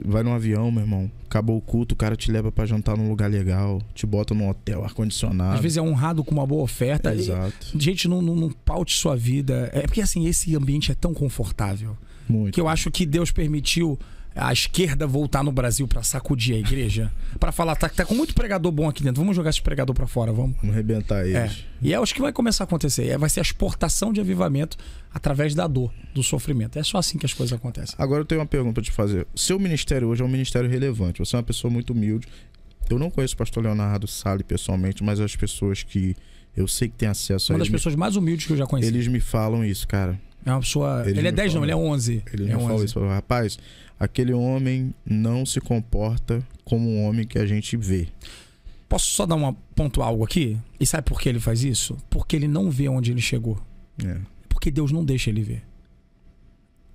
vai num avião, meu irmão, acabou o culto, o cara te leva pra jantar num lugar legal, te bota num hotel, ar-condicionado. Às vezes é honrado com uma boa oferta. Exato. Gente, não paute sua vida. É porque assim, esse ambiente é tão confortável. Muito. Que eu acho que Deus permitiu a esquerda voltar no Brasil pra sacudir a igreja, pra falar, tá com muito pregador bom aqui dentro, vamos jogar esse pregador pra fora, vamos arrebentar eles. E é acho que vai começar a acontecer, vai ser a exportação de avivamento através da dor, do sofrimento. É só assim que as coisas acontecem. Agora eu tenho uma pergunta pra te fazer. Seu ministério hoje é um ministério relevante, você é uma pessoa muito humilde. Eu não conheço o pastor Leonardo Salles pessoalmente, mas as pessoas que eu sei que têm acesso a ele... Uma das pessoas mais humildes que eu já conheci. Eles me falam isso, cara. É uma pessoa... Ele é 10 não, ele é 11. Ele me falou isso. Rapaz, aquele homem não se comporta como um homem que a gente vê. Posso só dar pontuar algo aqui? E sabe por que ele faz isso? Porque ele não vê onde ele chegou. Porque Deus não deixa ele ver.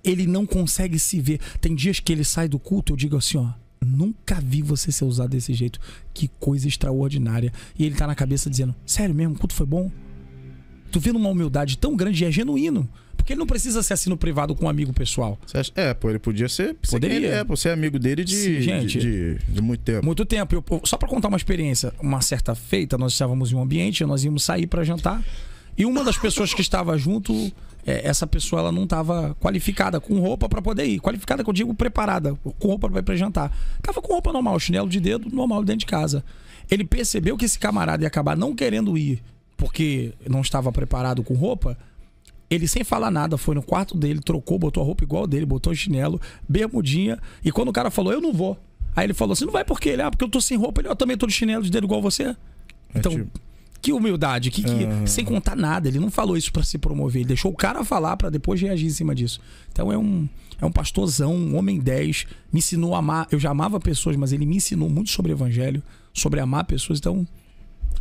Ele não consegue se ver. Tem dias que ele sai do culto, eu digo assim, ó, nunca vi você ser usado desse jeito. Que coisa extraordinária. E ele tá na cabeça dizendo, sério mesmo, o culto foi bom? Tu vendo uma humildade tão grande e é genuíno. Porque ele não precisa ser assim no privado com um amigo pessoal. Você acha? Ele podia ser. Poderia. Você é amigo dele de muito tempo. Muito tempo. Só pra contar uma experiência. Uma certa feita, nós estávamos em um ambiente, nós íamos sair pra jantar. E uma das pessoas que estava junto, essa pessoa ela não estava qualificada com roupa pra poder ir. Qualificada que eu digo preparada, com roupa pra ir pra jantar. Tava com roupa normal, chinelo de dedo normal dentro de casa. Ele percebeu que esse camarada ia acabar não querendo ir porque não estava preparado com roupa. Ele, sem falar nada, foi no quarto dele, trocou, botou a roupa igual dele, botou o chinelo, bermudinha. E quando o cara falou, eu não vou. Aí ele falou assim, não vai por quê? Ele, porque eu tô sem roupa. Ele, eu também tô de chinelo de dedo igual você. Então, que humildade, sem contar nada. Ele não falou isso pra se promover. Ele deixou o cara falar pra depois reagir em cima disso. Então é um pastorzão, um homem 10. Me ensinou a amar. Eu já amava pessoas, mas ele me ensinou muito sobre o evangelho, sobre amar pessoas. Então...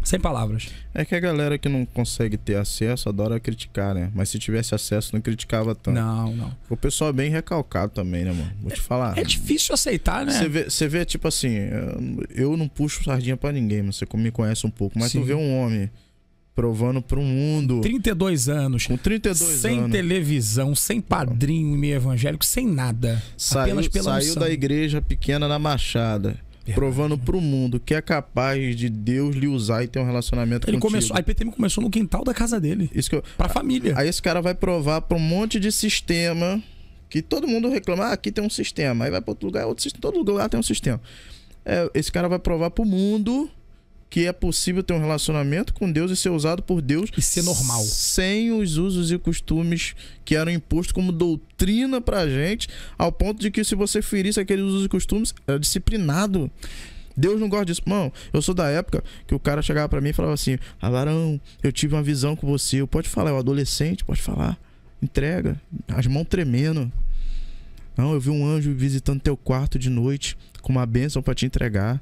sem palavras. É que a galera que não consegue ter acesso adora criticar, né? Mas se tivesse acesso não criticava tanto. Não. O pessoal é bem recalcado também, né, mano? Vou te falar. É difícil aceitar, né? Você vê, tipo assim, eu não puxo sardinha pra ninguém, mas você me conhece um pouco. Mas tu vê um homem, Provando pro mundo. 32 anos. Com 32 anos. Sem televisão, sem padrinho e meio evangélico, sem nada. Apenas pela Saiu da igreja pequena na Machada. Provando pro mundo que é capaz de Deus lhe usar e ter um relacionamento contigo. A IPTM começou no quintal da casa dele. Pra família. Aí esse cara vai provar pra um monte de sistema que todo mundo reclama. Aqui tem um sistema. Aí vai pra outro lugar, outro sistema. Todo lugar tem um sistema. Esse cara vai provar pro mundo que é possível ter um relacionamento com Deus e ser usado por Deus. E ser normal. Sem os usos e costumes que eram impostos como doutrina pra gente, ao ponto de que se você ferisse aqueles usos e costumes, era disciplinado. Deus não gosta disso. Mano, eu sou da época que o cara chegava pra mim e falava assim: Varão, eu tive uma visão com você. Pode falar, é um adolescente, pode falar. Entrega. As mãos tremendo. Não, eu vi um anjo visitando teu quarto de noite com uma bênção pra te entregar.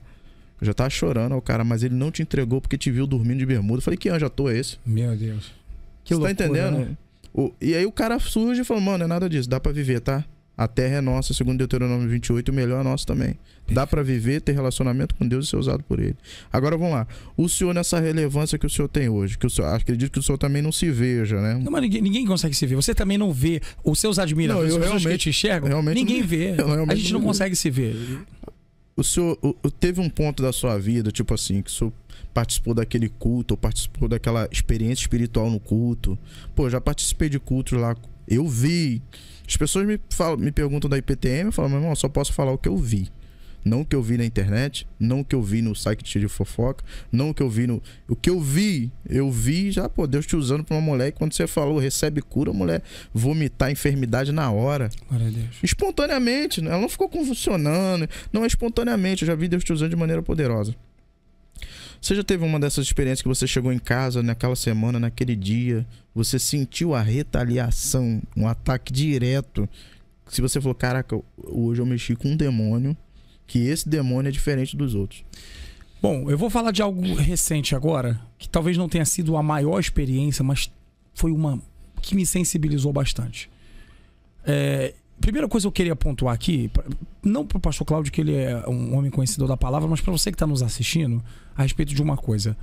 Eu já tava chorando ao cara, mas ele não te entregou porque te viu dormindo de bermuda. Eu falei, que anjo à toa é esse? Meu Deus. Que loucura, tá entendendo? Né? E aí o cara surge e fala, mano, não é nada disso, dá pra viver, tá? A terra é nossa, segundo Deuteronômio 28, o melhor é nosso também. Dá pra viver, ter relacionamento com Deus e ser usado por ele. Agora vamos lá. O senhor, nessa relevância que o senhor tem hoje, que o senhor, acredito que o senhor também não se veja, né? Não, mas ninguém consegue se ver. Você também não vê. Os seus admiradores, as pessoas que te enxergam, ninguém vê. A gente não consegue se ver. O senhor teve um ponto da sua vida, tipo assim, que o senhor participou daquele culto, ou participou daquela experiência espiritual no culto. Pô, já participei de cultos lá. Eu vi. As pessoas me perguntam da IPTM, eu falo, meu irmão, eu só posso falar o que eu vi. Não o que eu vi na internet, não o que eu vi no site de fofoca, não o que eu vi no... O que eu vi já, pô, Deus te usando pra uma mulher, e quando você falou, recebe cura, a mulher vomitar enfermidade na hora. Glória a Deus. Espontaneamente, ela não ficou convulsionando, não é espontaneamente, eu já vi Deus te usando de maneira poderosa. Você já teve uma dessas experiências que você chegou em casa naquela semana, naquele dia, você sentiu a retaliação, um ataque direto, se você falou, caraca, hoje eu mexi com um demônio, que esse demônio é diferente dos outros? Bom, eu vou falar de algo recente agora, que talvez não tenha sido a maior experiência, mas foi uma que me sensibilizou bastante. Primeira coisa que eu queria pontuar aqui, não para o pastor Cláudio, que ele é um homem conhecedor da palavra, mas para você que está nos assistindo, a respeito de uma coisa.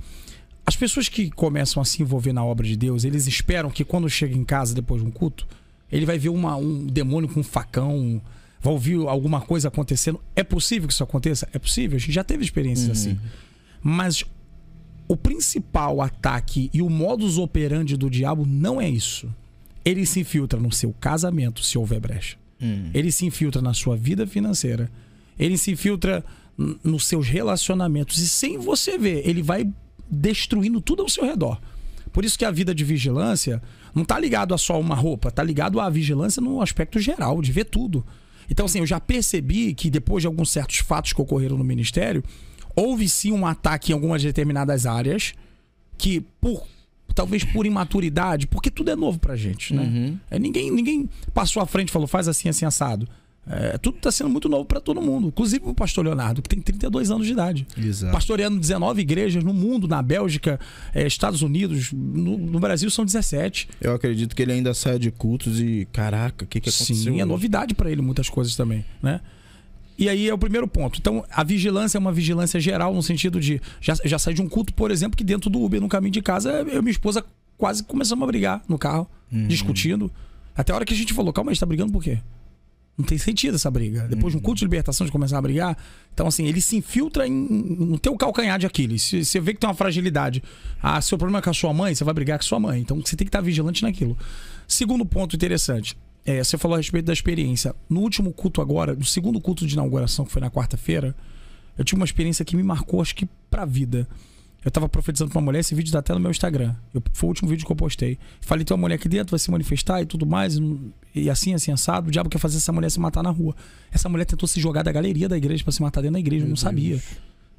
As pessoas que começam a se envolver na obra de Deus, eles esperam que quando chega em casa depois de um culto, ele vai ver um demônio com um facão, vai ouvir alguma coisa acontecendo. É possível que isso aconteça? É possível, a gente já teve experiências assim. Mas o principal ataque e o modus operandi do diabo não é isso. Ele se infiltra no seu casamento, se houver brecha. Ele se infiltra na sua vida financeira. Ele se infiltra nos seus relacionamentos. E sem você ver, ele vai destruindo tudo ao seu redor. Por isso que a vida de vigilância não está ligado a só uma roupa, está ligado à vigilância no aspecto geral, de ver tudo. Então, assim, eu já percebi que depois de alguns certos fatos que ocorreram no ministério, houve sim um ataque em algumas determinadas áreas que, talvez por imaturidade, porque tudo é novo pra gente, né? Ninguém passou à frente e falou, faz assim, assim, assado. Tudo tá sendo muito novo pra todo mundo. Inclusive o pastor Leonardo, que tem 32 anos de idade. Exato. Pastoreando 19 igrejas no mundo, na Bélgica, Estados Unidos, no Brasil são 17. Eu acredito que ele ainda sai de cultos e, caraca, o que aconteceu? Sim, é novidade pra ele muitas coisas também, né? E aí é o primeiro ponto. Então, a vigilância é uma vigilância geral, no sentido de... Já saí de um culto, por exemplo, que dentro do Uber, no caminho de casa, eu e minha esposa quase começamos a brigar no carro, discutindo. Até a hora que a gente falou, calma, a gente tá brigando por quê? Não tem sentido essa briga. Depois de um culto de libertação, de começar a brigar. Então, assim, ele se infiltra no teu calcanhar de Aquiles. Se você vê que tem uma fragilidade, seu problema é com a sua mãe, você vai brigar com a sua mãe. Então, você tem que estar vigilante naquilo. Segundo ponto interessante. Você falou a respeito da experiência. No último culto agora, no segundo culto de inauguração, que foi na quarta-feira, eu tive uma experiência que me marcou, acho que pra vida. Eu tava profetizando pra uma mulher, esse vídeo tá até no meu Instagram. Foi o último vídeo que eu postei. Falei, tem uma mulher aqui dentro, vai se manifestar e tudo mais. E assim, assado. O diabo quer fazer essa mulher se matar na rua. Essa mulher tentou se jogar da galeria da igreja pra se matar dentro da igreja, eu não sabia.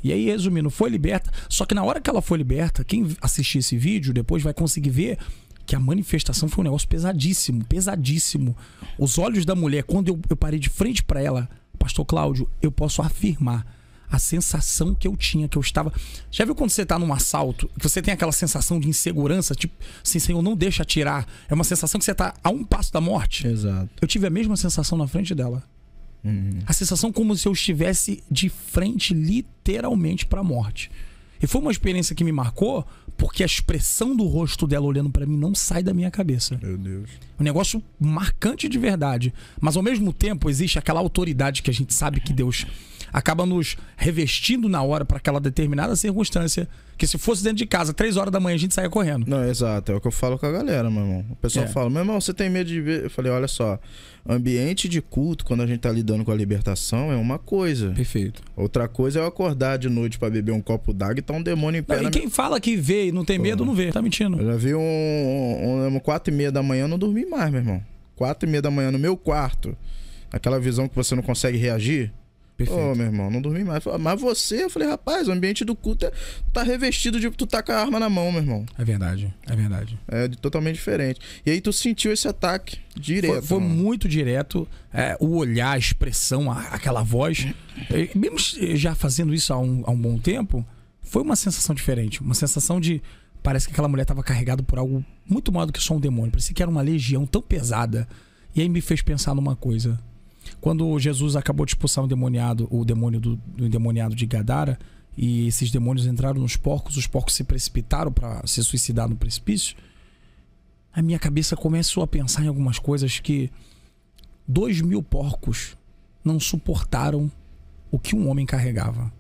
E aí, resumindo, foi liberta. Só que na hora que ela foi liberta, quem assistir esse vídeo depois vai conseguir ver que a manifestação foi um negócio pesadíssimo, pesadíssimo. Os olhos da mulher, quando eu parei de frente pra ela, pastor Cláudio, eu posso afirmar a sensação que eu tinha, que eu estava... Já viu quando você tá num assalto, que você tem aquela sensação de insegurança, tipo, assim, Senhor, não deixa atirar. É uma sensação que você tá a um passo da morte. Exato. Eu tive a mesma sensação na frente dela. A sensação como se eu estivesse de frente, literalmente, pra morte. E foi uma experiência que me marcou, porque a expressão do rosto dela olhando pra mim não sai da minha cabeça. Meu Deus. Um negócio marcante de verdade. Mas ao mesmo tempo existe aquela autoridade que a gente sabe que Deus acaba nos revestindo na hora para aquela determinada circunstância, que se fosse dentro de casa, 3 horas da manhã, a gente saia correndo. Não, exato. É o que eu falo com a galera, meu irmão. O pessoal fala, meu irmão, você tem medo de ver? Eu falei, olha só, ambiente de culto, quando a gente tá lidando com a libertação, é uma coisa. Perfeito. Outra coisa é eu acordar de noite pra beber um copo d'água e tá um demônio em pé. E quem fala que vê e não tem medo, não vê. Tá mentindo. Eu já vi 4h30 da manhã, eu não dormi mais, meu irmão. 4h30 da manhã no meu quarto. Aquela visão que você não consegue reagir. Perfeito. Meu irmão, não dormi mais. Mas você, eu falei, rapaz, o ambiente do culto tá revestido de tu tá com a arma na mão, meu irmão. É verdade, é verdade. É totalmente diferente. E aí tu sentiu esse ataque direto. Foi muito direto. O olhar, a expressão, aquela voz. Mesmo já fazendo isso há um bom tempo, foi uma sensação diferente. Uma sensação de... Parece que aquela mulher estava carregada por algo muito maior do que só um demônio. Parecia que era uma legião tão pesada. E aí me fez pensar numa coisa. Quando Jesus acabou de expulsar o demônio do endemoniado de Gadara, e esses demônios entraram nos porcos, os porcos se precipitaram para se suicidar no precipício, a minha cabeça começou a pensar em algumas coisas que 2.000 porcos não suportaram o que um homem carregava.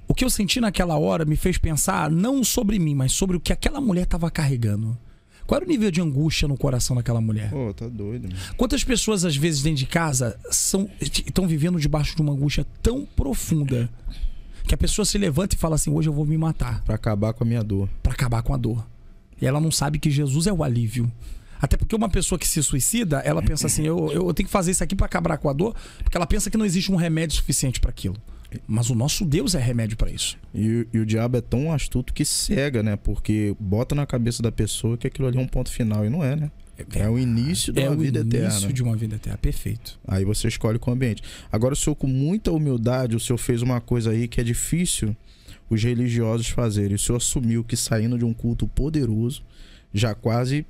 O que eu senti naquela hora me fez pensar não sobre mim, mas sobre o que aquela mulher estava carregando. Qual era o nível de angústia no coração daquela mulher? Pô, tá doido, mano. Quantas pessoas, às vezes, dentro de casa estão vivendo debaixo de uma angústia tão profunda que a pessoa se levanta e fala assim, hoje eu vou me matar. Pra acabar com a minha dor. Pra acabar com a dor. E ela não sabe que Jesus é o alívio. Até porque uma pessoa que se suicida, ela pensa assim, eu tenho que fazer isso aqui pra acabar com a dor, porque ela pensa que não existe um remédio suficiente para aquilo. Mas o nosso Deus é remédio para isso. E o diabo é tão astuto que cega, né? Porque bota na cabeça da pessoa que aquilo ali é um ponto final. E não é, né? É o início de uma vida eterna. É o início de uma vida eterna. Perfeito. Aí você escolhe com o ambiente. Agora o senhor, com muita humildade, o senhor fez uma coisa aí que é difícil os religiosos fazerem. O senhor assumiu que, saindo de um culto poderoso, já quase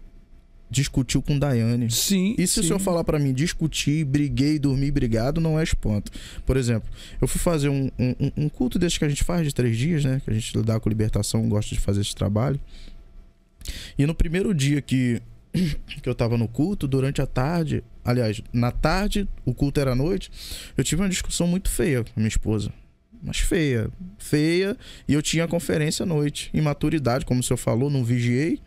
discutiu com Daiane. Sim. E se o senhor falar pra mim, discutir, briguei, dormi brigado, não é espanto. Por exemplo, eu fui fazer um culto desse que a gente faz de 3 dias, né? Que a gente lidar com libertação, gosta de fazer esse trabalho. E no primeiro dia que eu tava no culto, durante a tarde, aliás, na tarde, o culto era à noite, eu tive uma discussão muito feia com minha esposa. Mas feia, e eu tinha a conferência à noite. Imaturidade, como o senhor falou, não vigiei.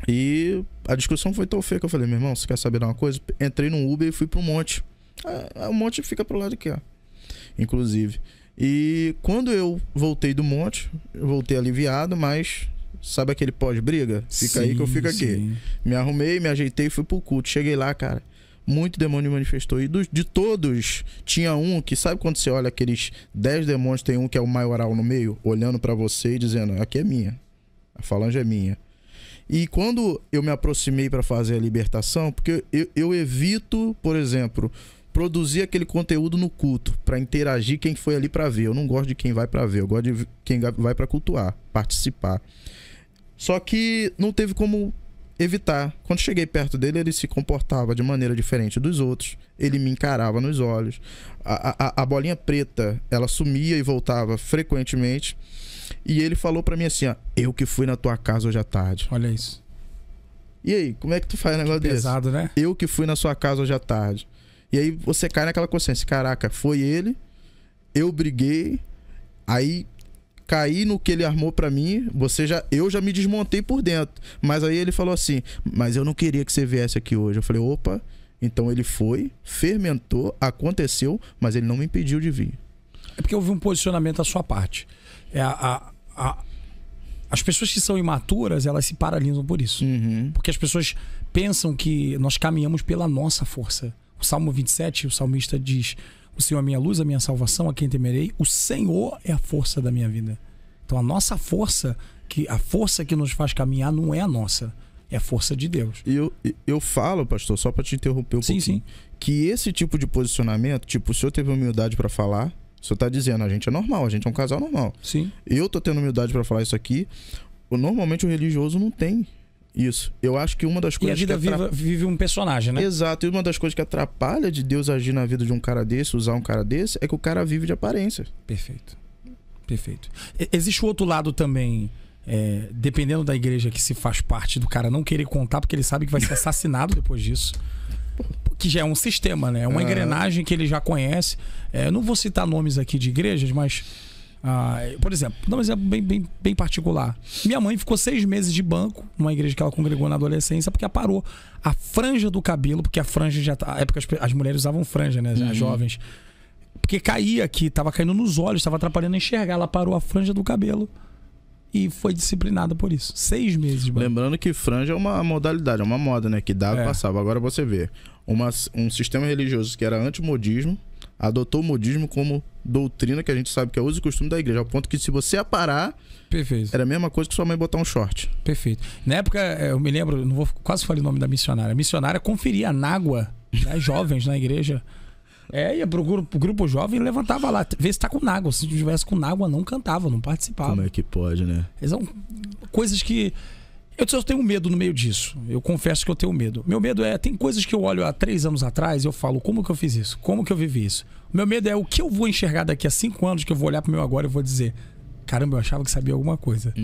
E a discussão foi tão feia que eu falei, meu irmão, você quer saber de uma coisa? Entrei num Uber e fui pro monte. O monte fica pro lado de cá, inclusive. E quando eu voltei do monte, eu voltei aliviado, mas sabe aquele pós-briga? Fica aí que eu fico aqui. Sim. Me arrumei, me ajeitei e fui pro culto. Cheguei lá, cara, muito demônio manifestou. E de todos, tinha um que, sabe quando você olha aqueles 10 demônios, tem um que é o maioral no meio, olhando pra você e dizendo, aqui é minha, a falange é minha. E quando eu me aproximei para fazer a libertação, porque eu evito, por exemplo, produzir aquele conteúdo no culto para interagir quem foi ali para ver. Eu não gosto de quem vai para ver, eu gosto de quem vai para cultuar, participar. Só que não teve como evitar. Quando cheguei perto dele, ele se comportava de maneira diferente dos outros. Ele me encarava nos olhos. A bolinha preta, ela sumia e voltava frequentemente. E ele falou pra mim assim, ó, eu que fui na tua casa hoje à tarde. Olha isso. E aí, como é que tu faz um negócio desse? Pesado, né? Eu que fui na sua casa hoje à tarde. E aí você cai naquela consciência, caraca, foi ele, eu briguei, aí caí no que ele armou pra mim, eu já me desmontei por dentro. Mas aí ele falou assim, mas eu não queria que você viesse aqui hoje. Eu falei, opa, então ele foi, fermentou, aconteceu, mas ele não me impediu de vir. É porque houve um posicionamento da sua parte. As pessoas que são imaturas, elas se paralisam por isso. Uhum. Porque as pessoas pensam que nós caminhamos pela nossa força. O Salmo 27, o salmista diz, o Senhor é a minha luz, a minha salvação, a quem temerei. O Senhor é a força da minha vida. Então a nossa força, a força que nos faz caminhar não é a nossa, é a força de Deus. E eu falo, pastor, só para te interromper um pouquinho, sim. que esse tipo de posicionamento, tipo, o senhor teve humildade para falar, o senhor tá dizendo, a gente é normal, a gente é um casal normal. Sim. Eu tô tendo humildade para falar isso aqui. Normalmente o religioso não tem isso. Eu acho que uma das coisas... E a vida vive um personagem, né? Exato. E uma das coisas que atrapalha de Deus agir na vida de um cara desse, usar um cara desse, é que o cara vive de aparência. Perfeito. Perfeito. Existe o outro lado também dependendo da igreja que se faz parte, do cara não querer contar porque ele sabe que vai ser assassinado depois disso. Que já é um sistema, né? É uma engrenagem que ele já conhece. Eu não vou citar nomes aqui de igrejas, mas... por exemplo, vou dar um exemplo bem particular. Minha mãe ficou 6 meses de banco numa igreja que ela congregou na adolescência porque aparou a franja do cabelo, porque a franja já... Na época as mulheres usavam franja, né? As jovens. Porque caía aqui, tava caindo nos olhos, tava atrapalhando a enxergar. Ela parou a franja do cabelo e foi disciplinada por isso. 6 meses de banco. Lembrando que franja é uma modalidade, é uma moda, né? Que dava e passava. Agora você vê, um sistema religioso que era antimodismo adotou o modismo como doutrina que a gente sabe que é uso e costume da igreja, ao ponto que se você aparar, perfeito, era a mesma coisa que sua mãe botar um short. Perfeito. Na época, eu me lembro, quase falei o nome da missionária. A missionária conferia a nágua das jovens na igreja. Ia pro grupo jovem e levantava lá, vê se tá com nágua. Se não tivesse com nágua, não cantava, não participava. Como é que pode, né? São coisas que... Eu tenho medo no meio disso. Eu confesso que eu tenho medo. Meu medo tem coisas que eu olho há 3 anos atrás e eu falo, como que eu fiz isso? Como que eu vivi isso? Meu medo é o que eu vou enxergar daqui a 5 anos, que eu vou olhar pro meu agora e vou dizer, caramba, eu achava que sabia alguma coisa.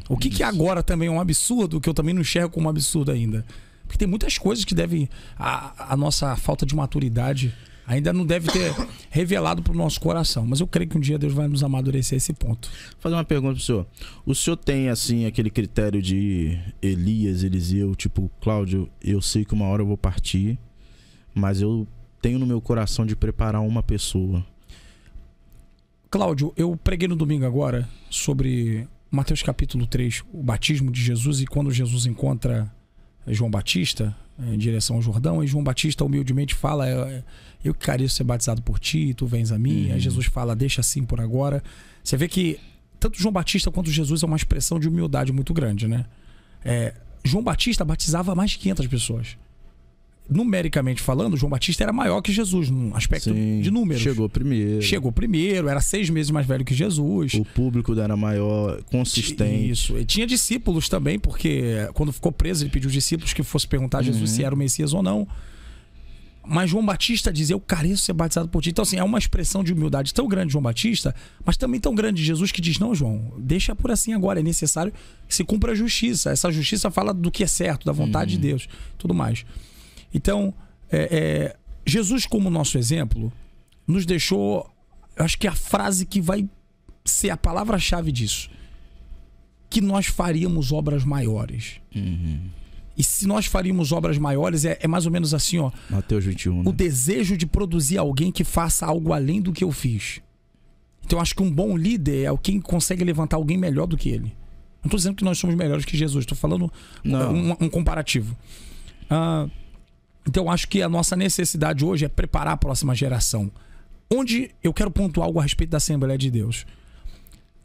O que agora também é um absurdo, que eu também não enxergo como um absurdo ainda. Porque tem muitas coisas que devem... A nossa falta de maturidade ainda não deve ter revelado pro nosso coração. Mas eu creio que um dia Deus vai nos amadurecer esse ponto. Vou fazer uma pergunta pro senhor. O senhor tem, assim, aquele critério de Elias, Eliseu, tipo, Cláudio, eu sei que uma hora eu vou partir, mas eu tenho no meu coração de preparar uma pessoa. Cláudio, eu preguei no domingo agora sobre Mateus capítulo 3, o batismo de Jesus, e quando Jesus encontra João Batista em direção ao Jordão, e João Batista humildemente fala, eu queria ser batizado por ti, tu vens a mim. Aí Jesus fala, deixa assim por agora. Você vê que tanto João Batista quanto Jesus é uma expressão de humildade muito grande, né? João Batista batizava mais de 500 pessoas. Numericamente falando, João Batista era maior que Jesus, num aspecto de números. Chegou primeiro, era 6 meses mais velho que Jesus. O público era maior, consistente. Isso. E tinha discípulos também, porque quando ficou preso, ele pediu discípulos que fosse perguntar a Jesus se era o Messias ou não. Mas João Batista dizia, eu careço ser batizado por ti. Então, assim, é uma expressão de humildade tão grande de João Batista, mas também tão grande de Jesus, que diz, não, João, deixa por assim agora. É necessário que se cumpra a justiça. Essa justiça fala do que é certo, da vontade de Deus, tudo mais. Então, Jesus, como nosso exemplo, nos deixou, eu acho que a frase que vai ser a palavra-chave disso, que nós faríamos obras maiores. E se nós faríamos obras maiores, é mais ou menos assim, ó. Mateus 21, né? O desejo de produzir alguém que faça algo além do que eu fiz. Então eu acho que um bom líder é quem consegue levantar alguém melhor do que ele. Não estou dizendo que nós somos melhores que Jesus, estou falando um comparativo. Então eu acho que a nossa necessidade hoje é preparar a próxima geração. Onde eu quero pontuar algo a respeito da Assembleia de Deus.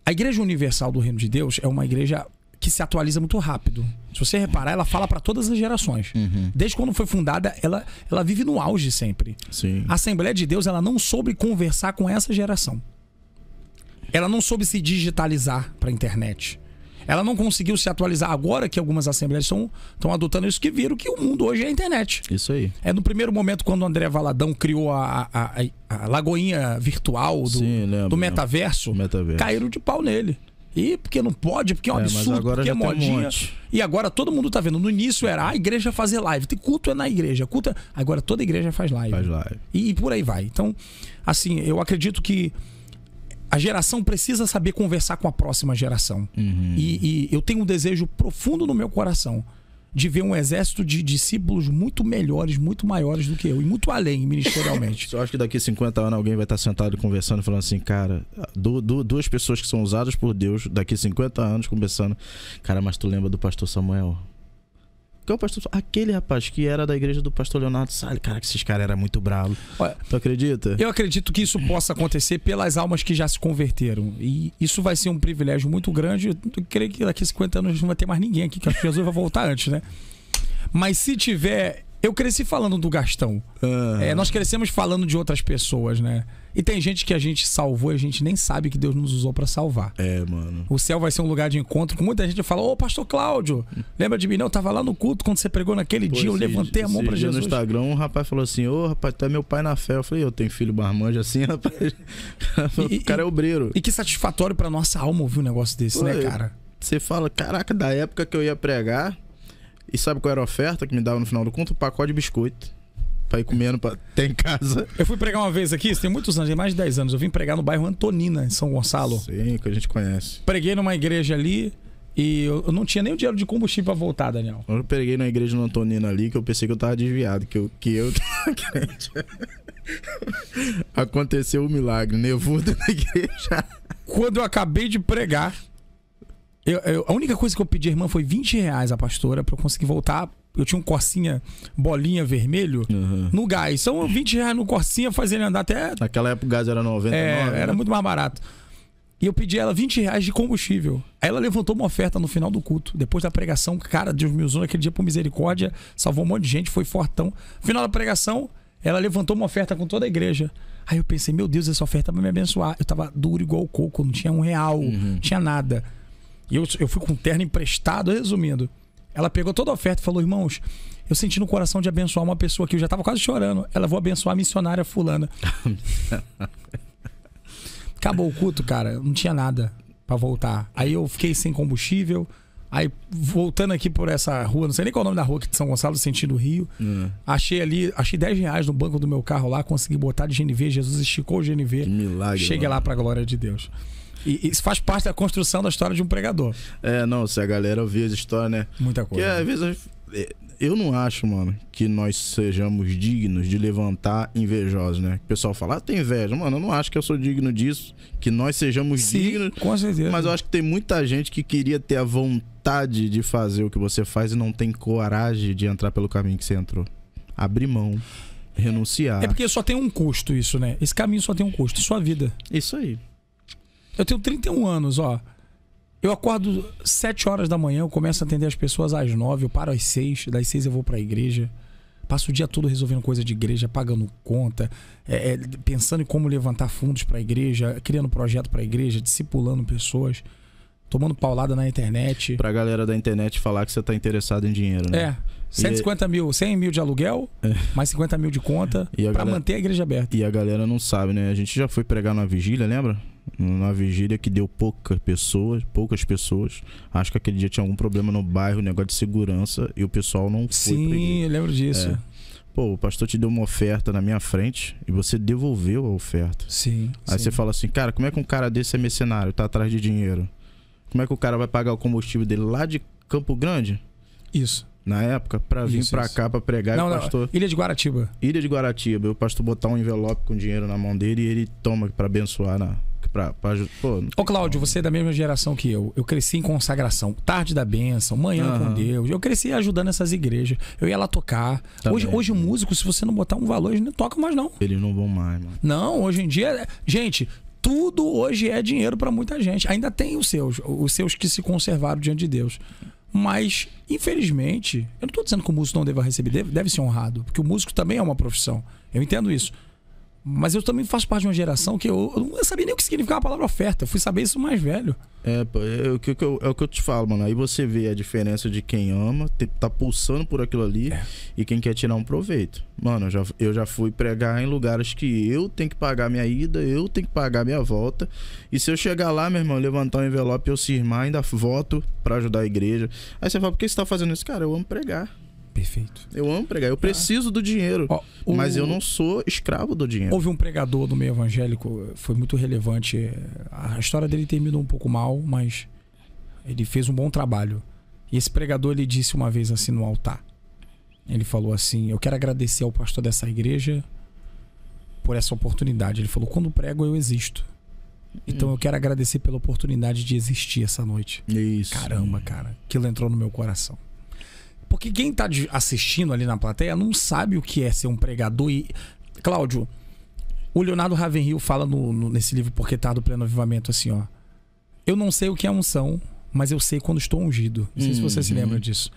A Igreja Universal do Reino de Deus é uma igreja que se atualiza muito rápido. Se você reparar, ela fala para todas as gerações. Desde quando foi fundada, ela vive no auge sempre. Sim. A Assembleia de Deus, ela não soube conversar com essa geração. Ela não soube se digitalizar para a internet. Ela não conseguiu se atualizar. Agora que algumas assembleias estão adotando isso, que viram que o mundo hoje é a internet. Isso aí. No primeiro momento, quando o André Valadão criou a lagoinha virtual do metaverso, caíram de pau nele. E porque não pode, porque é um absurdo, porque é modinha. E agora todo mundo tá vendo. No início era a igreja fazer live. Tem culto na igreja. Agora toda igreja faz live. E por aí vai. Então, assim, eu acredito que a geração precisa saber conversar com a próxima geração. E eu tenho um desejo profundo no meu coração de ver um exército de discípulos muito melhores, muito maiores do que eu. E muito além, ministerialmente. Eu acho que daqui a 50 anos alguém vai estar sentado conversando, falando assim, cara, duas pessoas que são usadas por Deus, daqui a 50 anos, conversando. Cara, mas tu lembra do pastor Samuel? Que é o pastor? Aquele rapaz que era da igreja do pastor Leonardo Salles. Cara, que esses caras eram muito bravos. Tu acredita? Eu acredito que isso possa acontecer pelas almas que já se converteram. E isso vai ser um privilégio muito grande. Eu creio que daqui a 50 anos não vai ter mais ninguém aqui, que acho que Jesus vai voltar antes, né? Mas se tiver... Eu cresci falando do Gastão. Nós crescemos falando de outras pessoas, né? E tem gente que a gente salvou e a gente nem sabe que Deus nos usou pra salvar. Mano. O céu vai ser um lugar de encontro com muita gente que fala, ô, pastor Cláudio, lembra de mim? Não, eu tava lá no culto quando você pregou naquele dia, eu levantei a mão pra Jesus. No Instagram, um rapaz falou assim, ô, rapaz, tu é meu pai na fé. Eu falei, eu tenho filho marmanjo assim, rapaz. O cara é obreiro. E que satisfatório pra nossa alma ouvir um negócio desse, né, cara? você fala, caraca, da época que eu ia pregar, e sabe qual era a oferta que me dava no final do culto? Um pacote de biscoito. Pra ir comendo pra ter em casa. Eu fui pregar uma vez aqui, isso tem muitos anos, tem mais de 10 anos. Eu vim pregar no bairro Antonina, em São Gonçalo. Sim, que a gente conhece. Preguei numa igreja ali e eu não tinha nem o dinheiro de combustível pra voltar, Daniel. Eu preguei na igreja no Antonina ali, que eu pensei que eu tava desviado, que eu aconteceu um milagre, nevou na igreja. Quando eu acabei de pregar, a única coisa que eu pedi à irmã foi R$20 a pastora pra eu conseguir voltar. Eu tinha um Corsinha bolinha vermelho no gás. São R$20 no Corsinha, fazendo ele andar até... Naquela época o gás era 99. Era muito mais barato. E eu pedi a ela R$20 de combustível. Aí ela levantou uma oferta no final do culto. Depois da pregação, cara, Deus me usou naquele dia por misericórdia. Salvou um monte de gente, foi fortão. No final da pregação, ela levantou uma oferta com toda a igreja. Aí eu pensei, meu Deus, essa oferta vai me abençoar. Eu tava duro igual o coco, não tinha R$1, não tinha nada. E eu fui com um terno emprestado, resumindo. Ela pegou toda a oferta e falou, irmãos, eu senti no coração de abençoar uma pessoa que eu já tava quase chorando. Ela, vou abençoar a missionária fulana. Acabou o culto, cara, não tinha nada pra voltar. Aí eu fiquei sem combustível. Aí voltando aqui por essa rua, não sei nem qual é o nome da rua aqui de São Gonçalo, sentido Rio. Achei R$10 no banco do meu carro lá, consegui botar de GNV, Jesus esticou o GNV. Que milagre. Cheguei lá pra glória de Deus. E isso faz parte da construção da história de um pregador. Não, se a galera ouvir as histórias, né? Muita coisa. Porque às vezes eu não acho, mano, que nós sejamos dignos de levantar invejosos, né? O pessoal fala, tem inveja. Mano, eu não acho que eu sou digno disso, que nós sejamos dignos. Com certeza. Mas eu acho que tem muita gente que queria ter a vontade de fazer o que você faz e não tem coragem de entrar pelo caminho que você entrou. Abrir mão, renunciar. É porque só tem um custo isso, né? Esse caminho só tem um custo, sua vida. Isso aí. Eu tenho 31 anos, ó. Eu acordo 7 horas da manhã, eu começo a atender as pessoas às 9, eu paro às 6, das 6 eu vou pra igreja. Passo o dia todo resolvendo coisa de igreja, pagando conta, pensando em como levantar fundos pra igreja, criando projeto pra igreja, discipulando pessoas, tomando paulada na internet. Pra galera da internet falar que você tá interessado em dinheiro, né? 150 mil, 100 mil de aluguel, mais 50 mil de conta, pra manter a igreja aberta. E a galera não sabe, né? A gente já foi pregar numa vigília, lembra? Numa vigília que deu poucas pessoas. Acho que aquele dia tinha algum problema no bairro, negócio de segurança, e o pessoal não foi. Sim, eu lembro disso. Pô, o pastor te deu uma oferta na minha frente e você devolveu a oferta. Sim. Aí você fala assim, cara, como é que um cara desse é mercenário, tá atrás de dinheiro? Como é que o cara vai pagar o combustível dele lá de Campo Grande? Isso. Na época, pra vir pra cá pra pregar, não, e o pastor... Ilha de Guaratiba. Ilha de Guaratiba. E o pastor botar um envelope com dinheiro na mão dele e ele toma pra abençoar Ô Cláudio, você é da mesma geração que eu. Eu cresci em consagração, tarde da bênção, manhã com Deus. Eu cresci ajudando essas igrejas. Eu ia lá tocar. Hoje músico, se você não botar um valor, eles não tocam mais não. Eles não vão mais, mano. Não, hoje em dia... Gente, tudo hoje é dinheiro pra muita gente. Ainda tem os seus que se conservaram diante de Deus. Mas, infelizmente, eu não tô dizendo que o músico não deva receber, deve ser honrado. Porque o músico também é uma profissão. Eu entendo isso. Mas eu também faço parte de uma geração que eu não sabia nem o que significava a palavra oferta. Eu fui saber isso mais velho. É o que eu te falo, mano. Aí você vê a diferença de quem ama, tá pulsando por aquilo ali, e quem quer tirar um proveito. Mano, eu já fui pregar em lugares que eu tenho que pagar minha ida, eu tenho que pagar minha volta. E se eu chegar lá, meu irmão, levantar um envelope e eu cismar, ainda voto pra ajudar a igreja. Aí você fala, por que você tá fazendo isso? Cara, eu amo pregar. Perfeito. Eu amo pregar, eu preciso do dinheiro, mas eu não sou escravo do dinheiro. Houve um pregador do meio evangélico, foi muito relevante. A história dele terminou um pouco mal, mas ele fez um bom trabalho. E esse pregador, ele disse uma vez assim no altar. Ele falou assim, eu quero agradecer ao pastor dessa igreja por essa oportunidade. Ele falou, quando prego eu existo. Então eu quero agradecer pela oportunidade de existir essa noite. Isso. Caramba, cara, aquilo entrou no meu coração. Porque quem tá assistindo ali na plateia não sabe o que é ser um pregador. E, Cláudio, o Leonardo Ravenhill fala nesse livro Porquetá do Pleno Avivamento assim, ó. Eu não sei o que é unção, mas eu sei quando estou ungido. Não sei se você se lembra disso.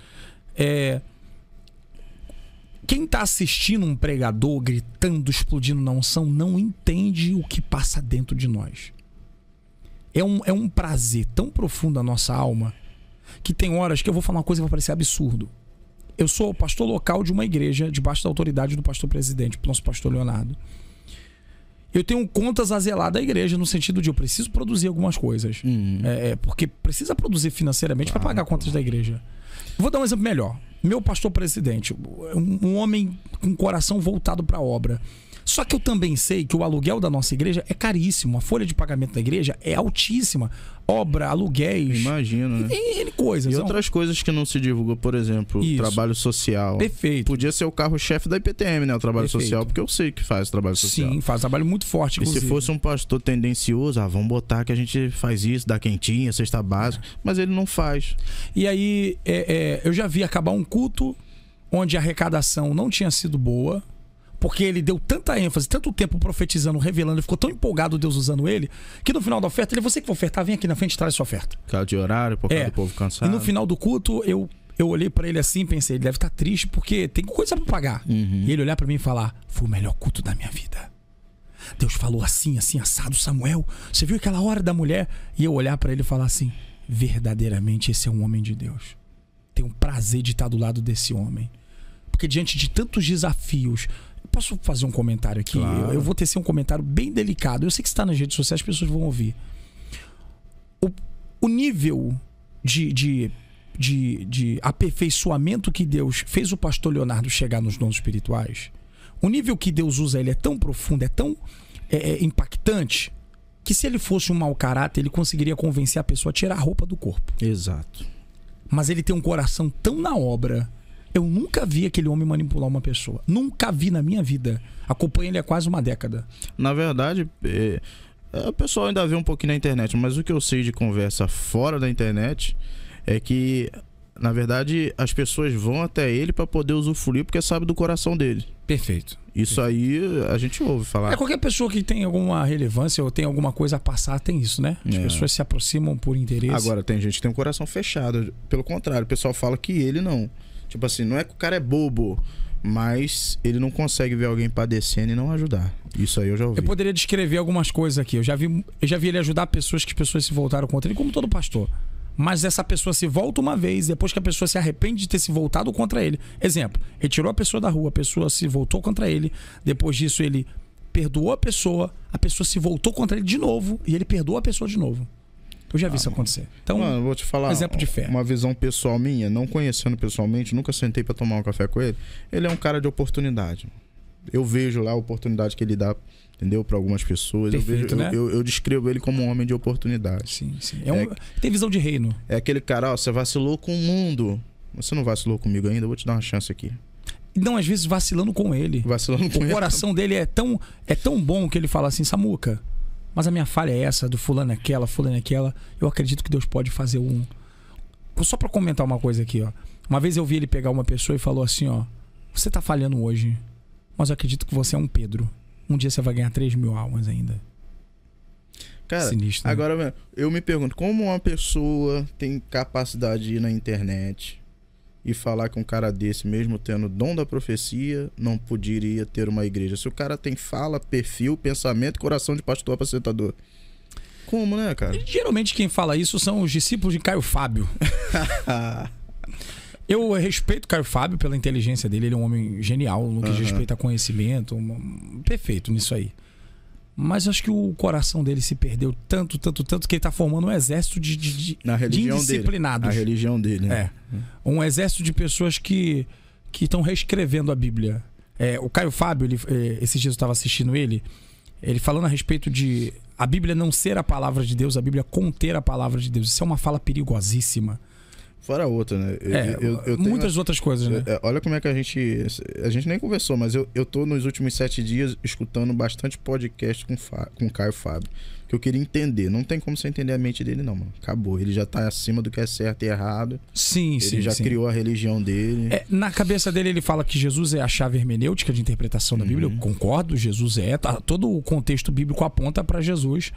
Quem tá assistindo um pregador gritando, explodindo na unção, não entende o que passa dentro de nós. É um prazer tão profundo na nossa alma que tem horas que eu vou falar uma coisa que vai parecer absurdo. Eu sou o pastor local de uma igreja debaixo da autoridade do pastor presidente, do nosso pastor Leonardo. eu tenho contas a zelar da igreja, no sentido de eu preciso produzir algumas coisas. Porque precisa produzir financeiramente para pagar contas da igreja. Vou dar um exemplo melhor. Meu pastor presidente, um homem com coração voltado para a obra. Só que eu também sei que o aluguel da nossa igreja é caríssimo. A folha de pagamento da igreja é altíssima. Obra, aluguéis. Imagino, né? N coisas. E outras coisas que não se divulgam, por exemplo, trabalho social. Perfeito. Podia ser o carro-chefe da IPTM, né? O trabalho social, porque eu sei que faz trabalho social. Sim, faz trabalho muito forte, inclusive. E se fosse um pastor tendencioso, vamos botar que a gente faz isso, dá quentinha, cesta básica. Mas ele não faz. E aí, eu já vi acabar um culto onde a arrecadação não tinha sido boa. Porque ele deu tanta ênfase, tanto tempo profetizando, revelando, ele ficou tão empolgado, Deus usando ele, que no final da oferta, ele, você que vai ofertar, vem aqui na frente e traz sua oferta. Por causa de horário, por causa do povo cansado. E no final do culto, eu olhei pra ele assim e pensei, ele deve estar triste porque tem coisa pra pagar. E ele olhar pra mim e falar, foi o melhor culto da minha vida. Deus falou assim, assim, assado, Samuel, você viu aquela hora da mulher? E eu olhar pra ele e falar assim, verdadeiramente esse é um homem de Deus. Tenho um prazer de estar do lado desse homem. Porque diante de tantos desafios... Posso fazer um comentário aqui? Claro. Eu vou tecer um comentário bem delicado. Eu sei que está nas redes sociais, as pessoas vão ouvir. O nível de aperfeiçoamento que Deus fez o pastor Leonardo chegar nos dons espirituais, o nível que Deus usa ele é tão profundo, é tão impactante, que se ele fosse um mau caráter, ele conseguiria convencer a pessoa a tirar a roupa do corpo. Exato. Mas ele tem um coração tão na obra. Eu nunca vi aquele homem manipular uma pessoa. Nunca vi na minha vida. Acompanho ele há quase uma década. Na verdade, o pessoal ainda vê um pouquinho na internet, mas o que eu sei de conversa fora da internet é que, na verdade, as pessoas vão até ele para poder usufruir porque sabe do coração dele. Perfeito. Isso aí a gente ouve falar. Qualquer pessoa que tem alguma relevância ou tem alguma coisa a passar tem isso, né? As pessoas se aproximam por interesse. Agora, tem gente que tem um coração fechado. Pelo contrário, o pessoal fala que ele não. Tipo assim, não é que o cara é bobo, mas ele não consegue ver alguém padecendo e não ajudar. Isso aí eu já ouvi. Eu poderia descrever algumas coisas aqui. Eu já vi ele ajudar pessoas que as pessoas se voltaram contra ele, como todo pastor. Mas essa pessoa se volta uma vez, depois que a pessoa se arrepende de ter se voltado contra ele. Exemplo, retirou a pessoa da rua, a pessoa se voltou contra ele. Depois disso ele perdoou a pessoa se voltou contra ele de novo e ele perdoou a pessoa de novo. Eu já vi isso acontecer. Então, mano, vou te falar, exemplo de fé. Uma visão pessoal minha, não conhecendo pessoalmente, nunca sentei pra tomar um café com ele. Ele é um cara de oportunidade. Eu vejo lá a oportunidade que ele dá, entendeu? Pra algumas pessoas. Perfeito, eu, né? eu descrevo ele como um homem de oportunidade. Sim. Tem visão de reino. É aquele cara, ó, você vacilou com o mundo. Você não vacilou comigo ainda, eu vou te dar uma chance aqui. Não, às vezes vacilando com ele. Vacilando com ele. O coração dele é tão bom que ele fala assim, Samuca, mas a minha falha é essa, do fulano é aquela, eu acredito que Deus pode fazer um... Só pra comentar uma coisa aqui, ó. Uma vez eu vi ele pegar uma pessoa e falou assim, ó, você tá falhando hoje, mas eu acredito que você é um Pedro. Um dia você vai ganhar 3.000 almas ainda. Cara, sinistro, né? Agora eu me pergunto, como uma pessoa tem capacidade de ir na internet e falar que um cara desse, mesmo tendo dom da profecia, não poderia ter uma igreja? Se o cara tem fala, perfil, pensamento e coração de pastor apacentador. Como, né, cara? Geralmente quem fala isso são os discípulos de Caio Fábio. Eu respeito Caio Fábio pela inteligência dele. Ele é um homem genial no que diz respeito a conhecimento. Perfeito nisso aí. Mas acho que o coração dele se perdeu tanto que ele está formando um exército de indisciplinados. A religião dele, né? Um exército de pessoas que estão reescrevendo a Bíblia. O Caio Fábio, esses dias eu estava assistindo ele falando a respeito de a Bíblia não ser a palavra de Deus, a Bíblia conter a palavra de Deus. Isso é uma fala perigosíssima. Fora outra, né? Eu muitas outras coisas, né? Olha como é que a gente nem conversou, mas eu tô nos últimos 7 dias escutando bastante podcast com Caio Fábio, que eu queria entender. Não tem como você entender a mente dele, não, mano. Acabou. Ele já tá acima do que é certo e errado. Sim. Ele já criou a religião dele. Na cabeça dele, ele fala que Jesus é a chave hermenêutica de interpretação da Bíblia. Eu concordo, Jesus todo o contexto bíblico aponta para Jesus.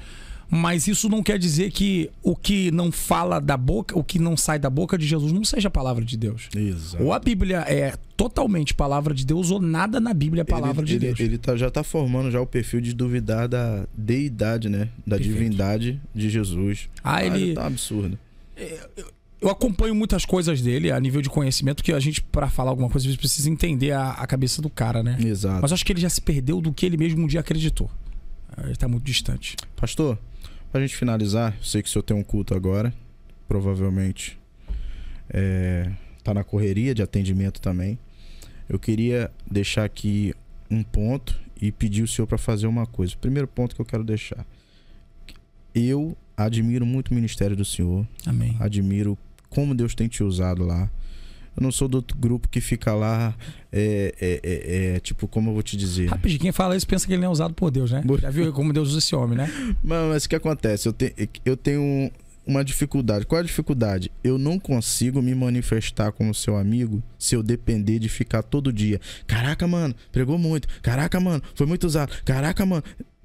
Mas isso não quer dizer que o que não fala da boca, o que não sai da boca de Jesus não seja a palavra de Deus. Exato. Ou a Bíblia é totalmente palavra de Deus, ou nada na Bíblia é palavra de Deus. Ele já tá formando já o perfil de duvidar da deidade, né? Da divindade de Jesus. Ele tá absurdo. Eu acompanho muitas coisas dele a nível de conhecimento, que a gente, para falar alguma coisa, precisa entender a cabeça do cara, né? Exato. Mas eu acho que ele já se perdeu do que ele mesmo um dia acreditou. está muito distante. Pastor, pra gente finalizar, eu sei que o senhor tem um culto agora, provavelmente tá na correria de atendimento também. Eu queria deixar aqui um ponto e pedir o senhor para fazer uma coisa. O primeiro ponto que eu quero deixar: eu admiro muito o ministério do senhor. Amém. Admiro como Deus tem te usado lá. Eu não sou do outro grupo que fica lá, tipo, como eu vou te dizer? Rapidinho, quem fala isso pensa que ele não é usado por Deus, né? Já viu como Deus usa esse homem, né? Mas o que acontece? Eu tenho uma dificuldade. Qual é a dificuldade? Eu não consigo me manifestar como seu amigo se eu depender de ficar todo dia. Caraca, mano, pregou muito. Caraca, mano, foi muito usado. Caraca, mano.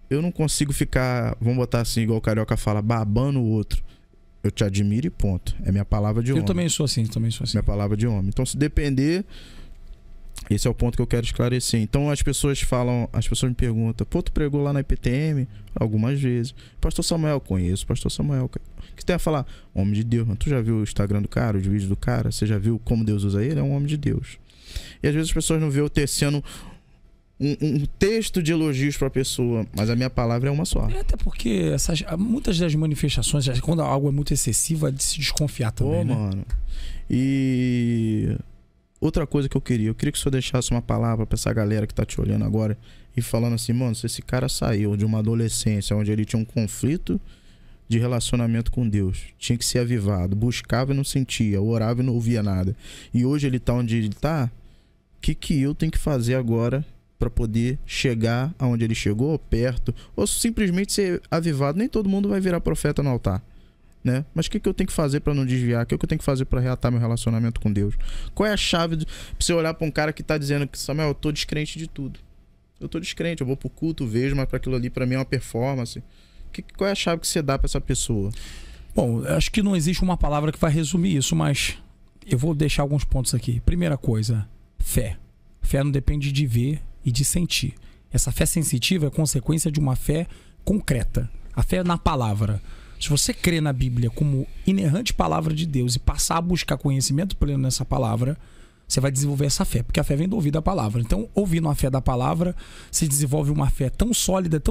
Eu não consigo ficar, vamos botar assim, igual o carioca fala, babando o outro. Eu te admiro e ponto. É minha palavra de homem. Eu também sou assim, Minha palavra de homem. Então, se depender, esse é o ponto que eu quero esclarecer. Então, as pessoas me perguntam: pô, tu pregou lá na IPTM? Algumas vezes. Pastor Samuel, conheço. Pastor Samuel. O que tem a falar? Homem de Deus. Tu já viu o Instagram do cara, os vídeos do cara? Você já viu como Deus usa ele? É um homem de Deus. E às vezes as pessoas não vê eu tecendo um texto de elogios para a pessoa, mas a minha palavra é uma só. Até porque muitas das manifestações, quando algo é muito excessivo, é de se desconfiar também, né? Mano. E outra coisa que eu queria que o senhor deixasse uma palavra para essa galera que tá te olhando agora e falando assim: mano, se esse cara saiu de uma adolescência onde ele tinha um conflito de relacionamento com Deus, tinha que ser avivado, buscava e não sentia, orava e não ouvia nada, e hoje ele tá onde ele tá, o que eu tenho que fazer agora para poder chegar aonde ele chegou, perto, ou simplesmente ser avivado? Nem todo mundo vai virar profeta no altar, né? Mas o que eu tenho que fazer para não desviar? O que eu tenho que fazer para reatar meu relacionamento com Deus? Qual é a chave pra você olhar para um cara que tá dizendo que, Samuel, eu tô descrente de tudo. Eu tô descrente, eu vou pro culto, vejo, mas para aquilo ali para mim é uma performance. Qual é a chave que você dá para essa pessoa? Bom, eu acho que não existe uma palavra que vai resumir isso, mas eu vou deixar alguns pontos aqui. Primeira coisa, fé. Fé não depende de ver e de sentir. Essa fé sensitiva é consequência de uma fé concreta. A fé na palavra. Se você crê na Bíblia como inerrante palavra de Deus e passar a buscar conhecimento pleno nessa palavra, você vai desenvolver essa fé, porque a fé vem do ouvir da palavra. Então, ouvindo a fé da palavra, se desenvolve uma fé tão sólida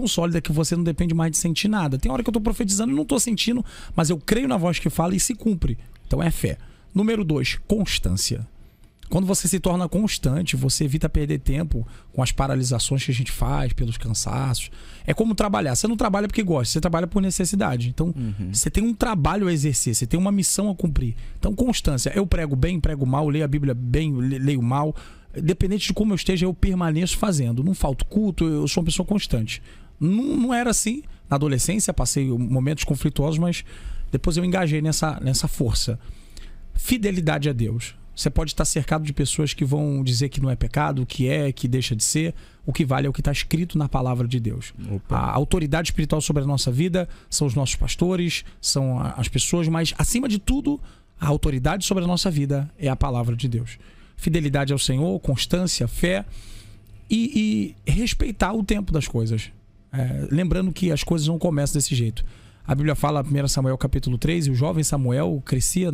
que você não depende mais de sentir nada. Tem hora que eu estou profetizando e não estou sentindo, mas eu creio na voz que fala e se cumpre. Então é fé. Número 2, constância. Quando você se torna constante, você evita perder tempo com as paralisações que a gente faz, pelos cansaços. É como trabalhar. Você não trabalha porque gosta, você trabalha por necessidade. Então, você tem um trabalho a exercer, você tem uma missão a cumprir. Então, constância. Eu prego bem, prego mal, leio a Bíblia bem, leio mal. Independente de como eu esteja, eu permaneço fazendo. Não falto culto, eu sou uma pessoa constante. Não era assim. Na adolescência, passei momentos conflituosos, mas depois eu engajei nessa força. Fidelidade a Deus. Você pode estar cercado de pessoas que vão dizer que não é pecado, que deixa de ser. O que vale é o que está escrito na palavra de Deus. Opa. A autoridade espiritual sobre a nossa vida são os nossos pastores, são as pessoas, mas acima de tudo, a autoridade sobre a nossa vida é a palavra de Deus. Fidelidade ao Senhor, constância, fé e respeitar o tempo das coisas. Lembrando que as coisas não começam desse jeito. A Bíblia fala, 1 Samuel capítulo 3, e o jovem Samuel crescia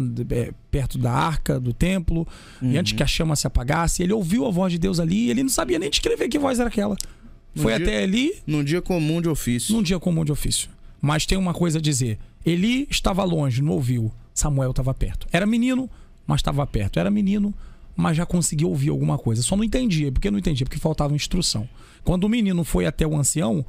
perto da arca, do templo, e antes que a chama se apagasse, ele ouviu a voz de Deus ali, e ele não sabia nem descrever que voz era aquela. Foi até ali... Num dia comum de ofício. Num dia comum de ofício. Mas tem uma coisa a dizer. Eli estava longe, não ouviu. Samuel estava perto. Era menino, mas estava perto. Era menino, mas já conseguiu ouvir alguma coisa. Só não entendia. Por que não entendia? Porque faltava instrução. Quando o menino foi até o ancião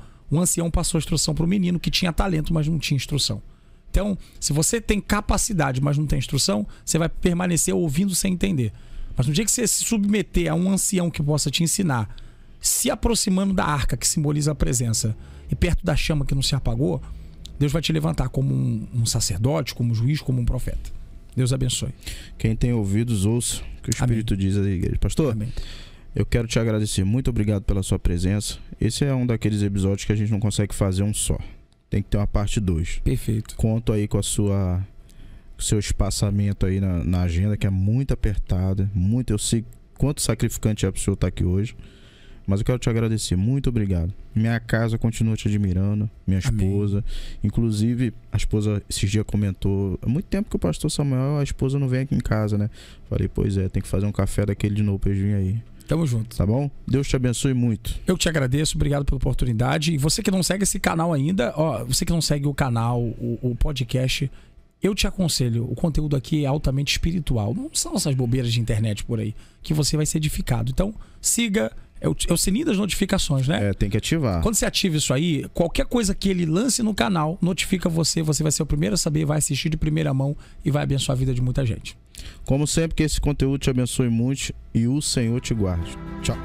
passou a instrução para o menino que tinha talento, mas não tinha instrução. Então, se você tem capacidade, mas não tem instrução, você vai permanecer ouvindo sem entender. Mas no dia que você se submeter a um ancião que possa te ensinar, se aproximando da arca, que simboliza a presença, e perto da chama que não se apagou, Deus vai te levantar como um sacerdote, como um juiz, como um profeta. Deus abençoe. Quem tem ouvidos, ouça o que o Espírito diz à igreja. Pastor, Amém. Eu quero te agradecer. Muito obrigado pela sua presença. Esse é um daqueles episódios que a gente não consegue fazer um só. Tem que ter uma parte 2. Perfeito. Conto aí com o seu espaçamento aí na agenda, que é muito apertada. Eu sei quanto sacrificante é para o senhor estar aqui hoje. Mas eu quero te agradecer. Muito obrigado. Minha casa continua te admirando. Minha esposa. Amém. Inclusive, a esposa esses dias comentou: há muito tempo que o pastor Samuel, a esposa não vem aqui em casa, né? Falei, pois é, tem que fazer um café daquele de novo pra eles virem aí. Tamo junto. Tá bom? Deus te abençoe muito. Eu te agradeço, obrigado pela oportunidade. E você que não segue esse canal ainda, você que não segue o canal, o podcast, eu te aconselho, o conteúdo aqui é altamente espiritual. Não são essas bobeiras de internet por aí, que você vai ser edificado. Então, siga, é o sininho das notificações, né? Tem que ativar. Quando você ativa isso aí, qualquer coisa que ele lance no canal, notifica você, você vai ser o primeiro a saber, vai assistir de primeira mão e vai abençoar a vida de muita gente. Como sempre, que esse conteúdo te abençoe muito e o Senhor te guarde. Tchau.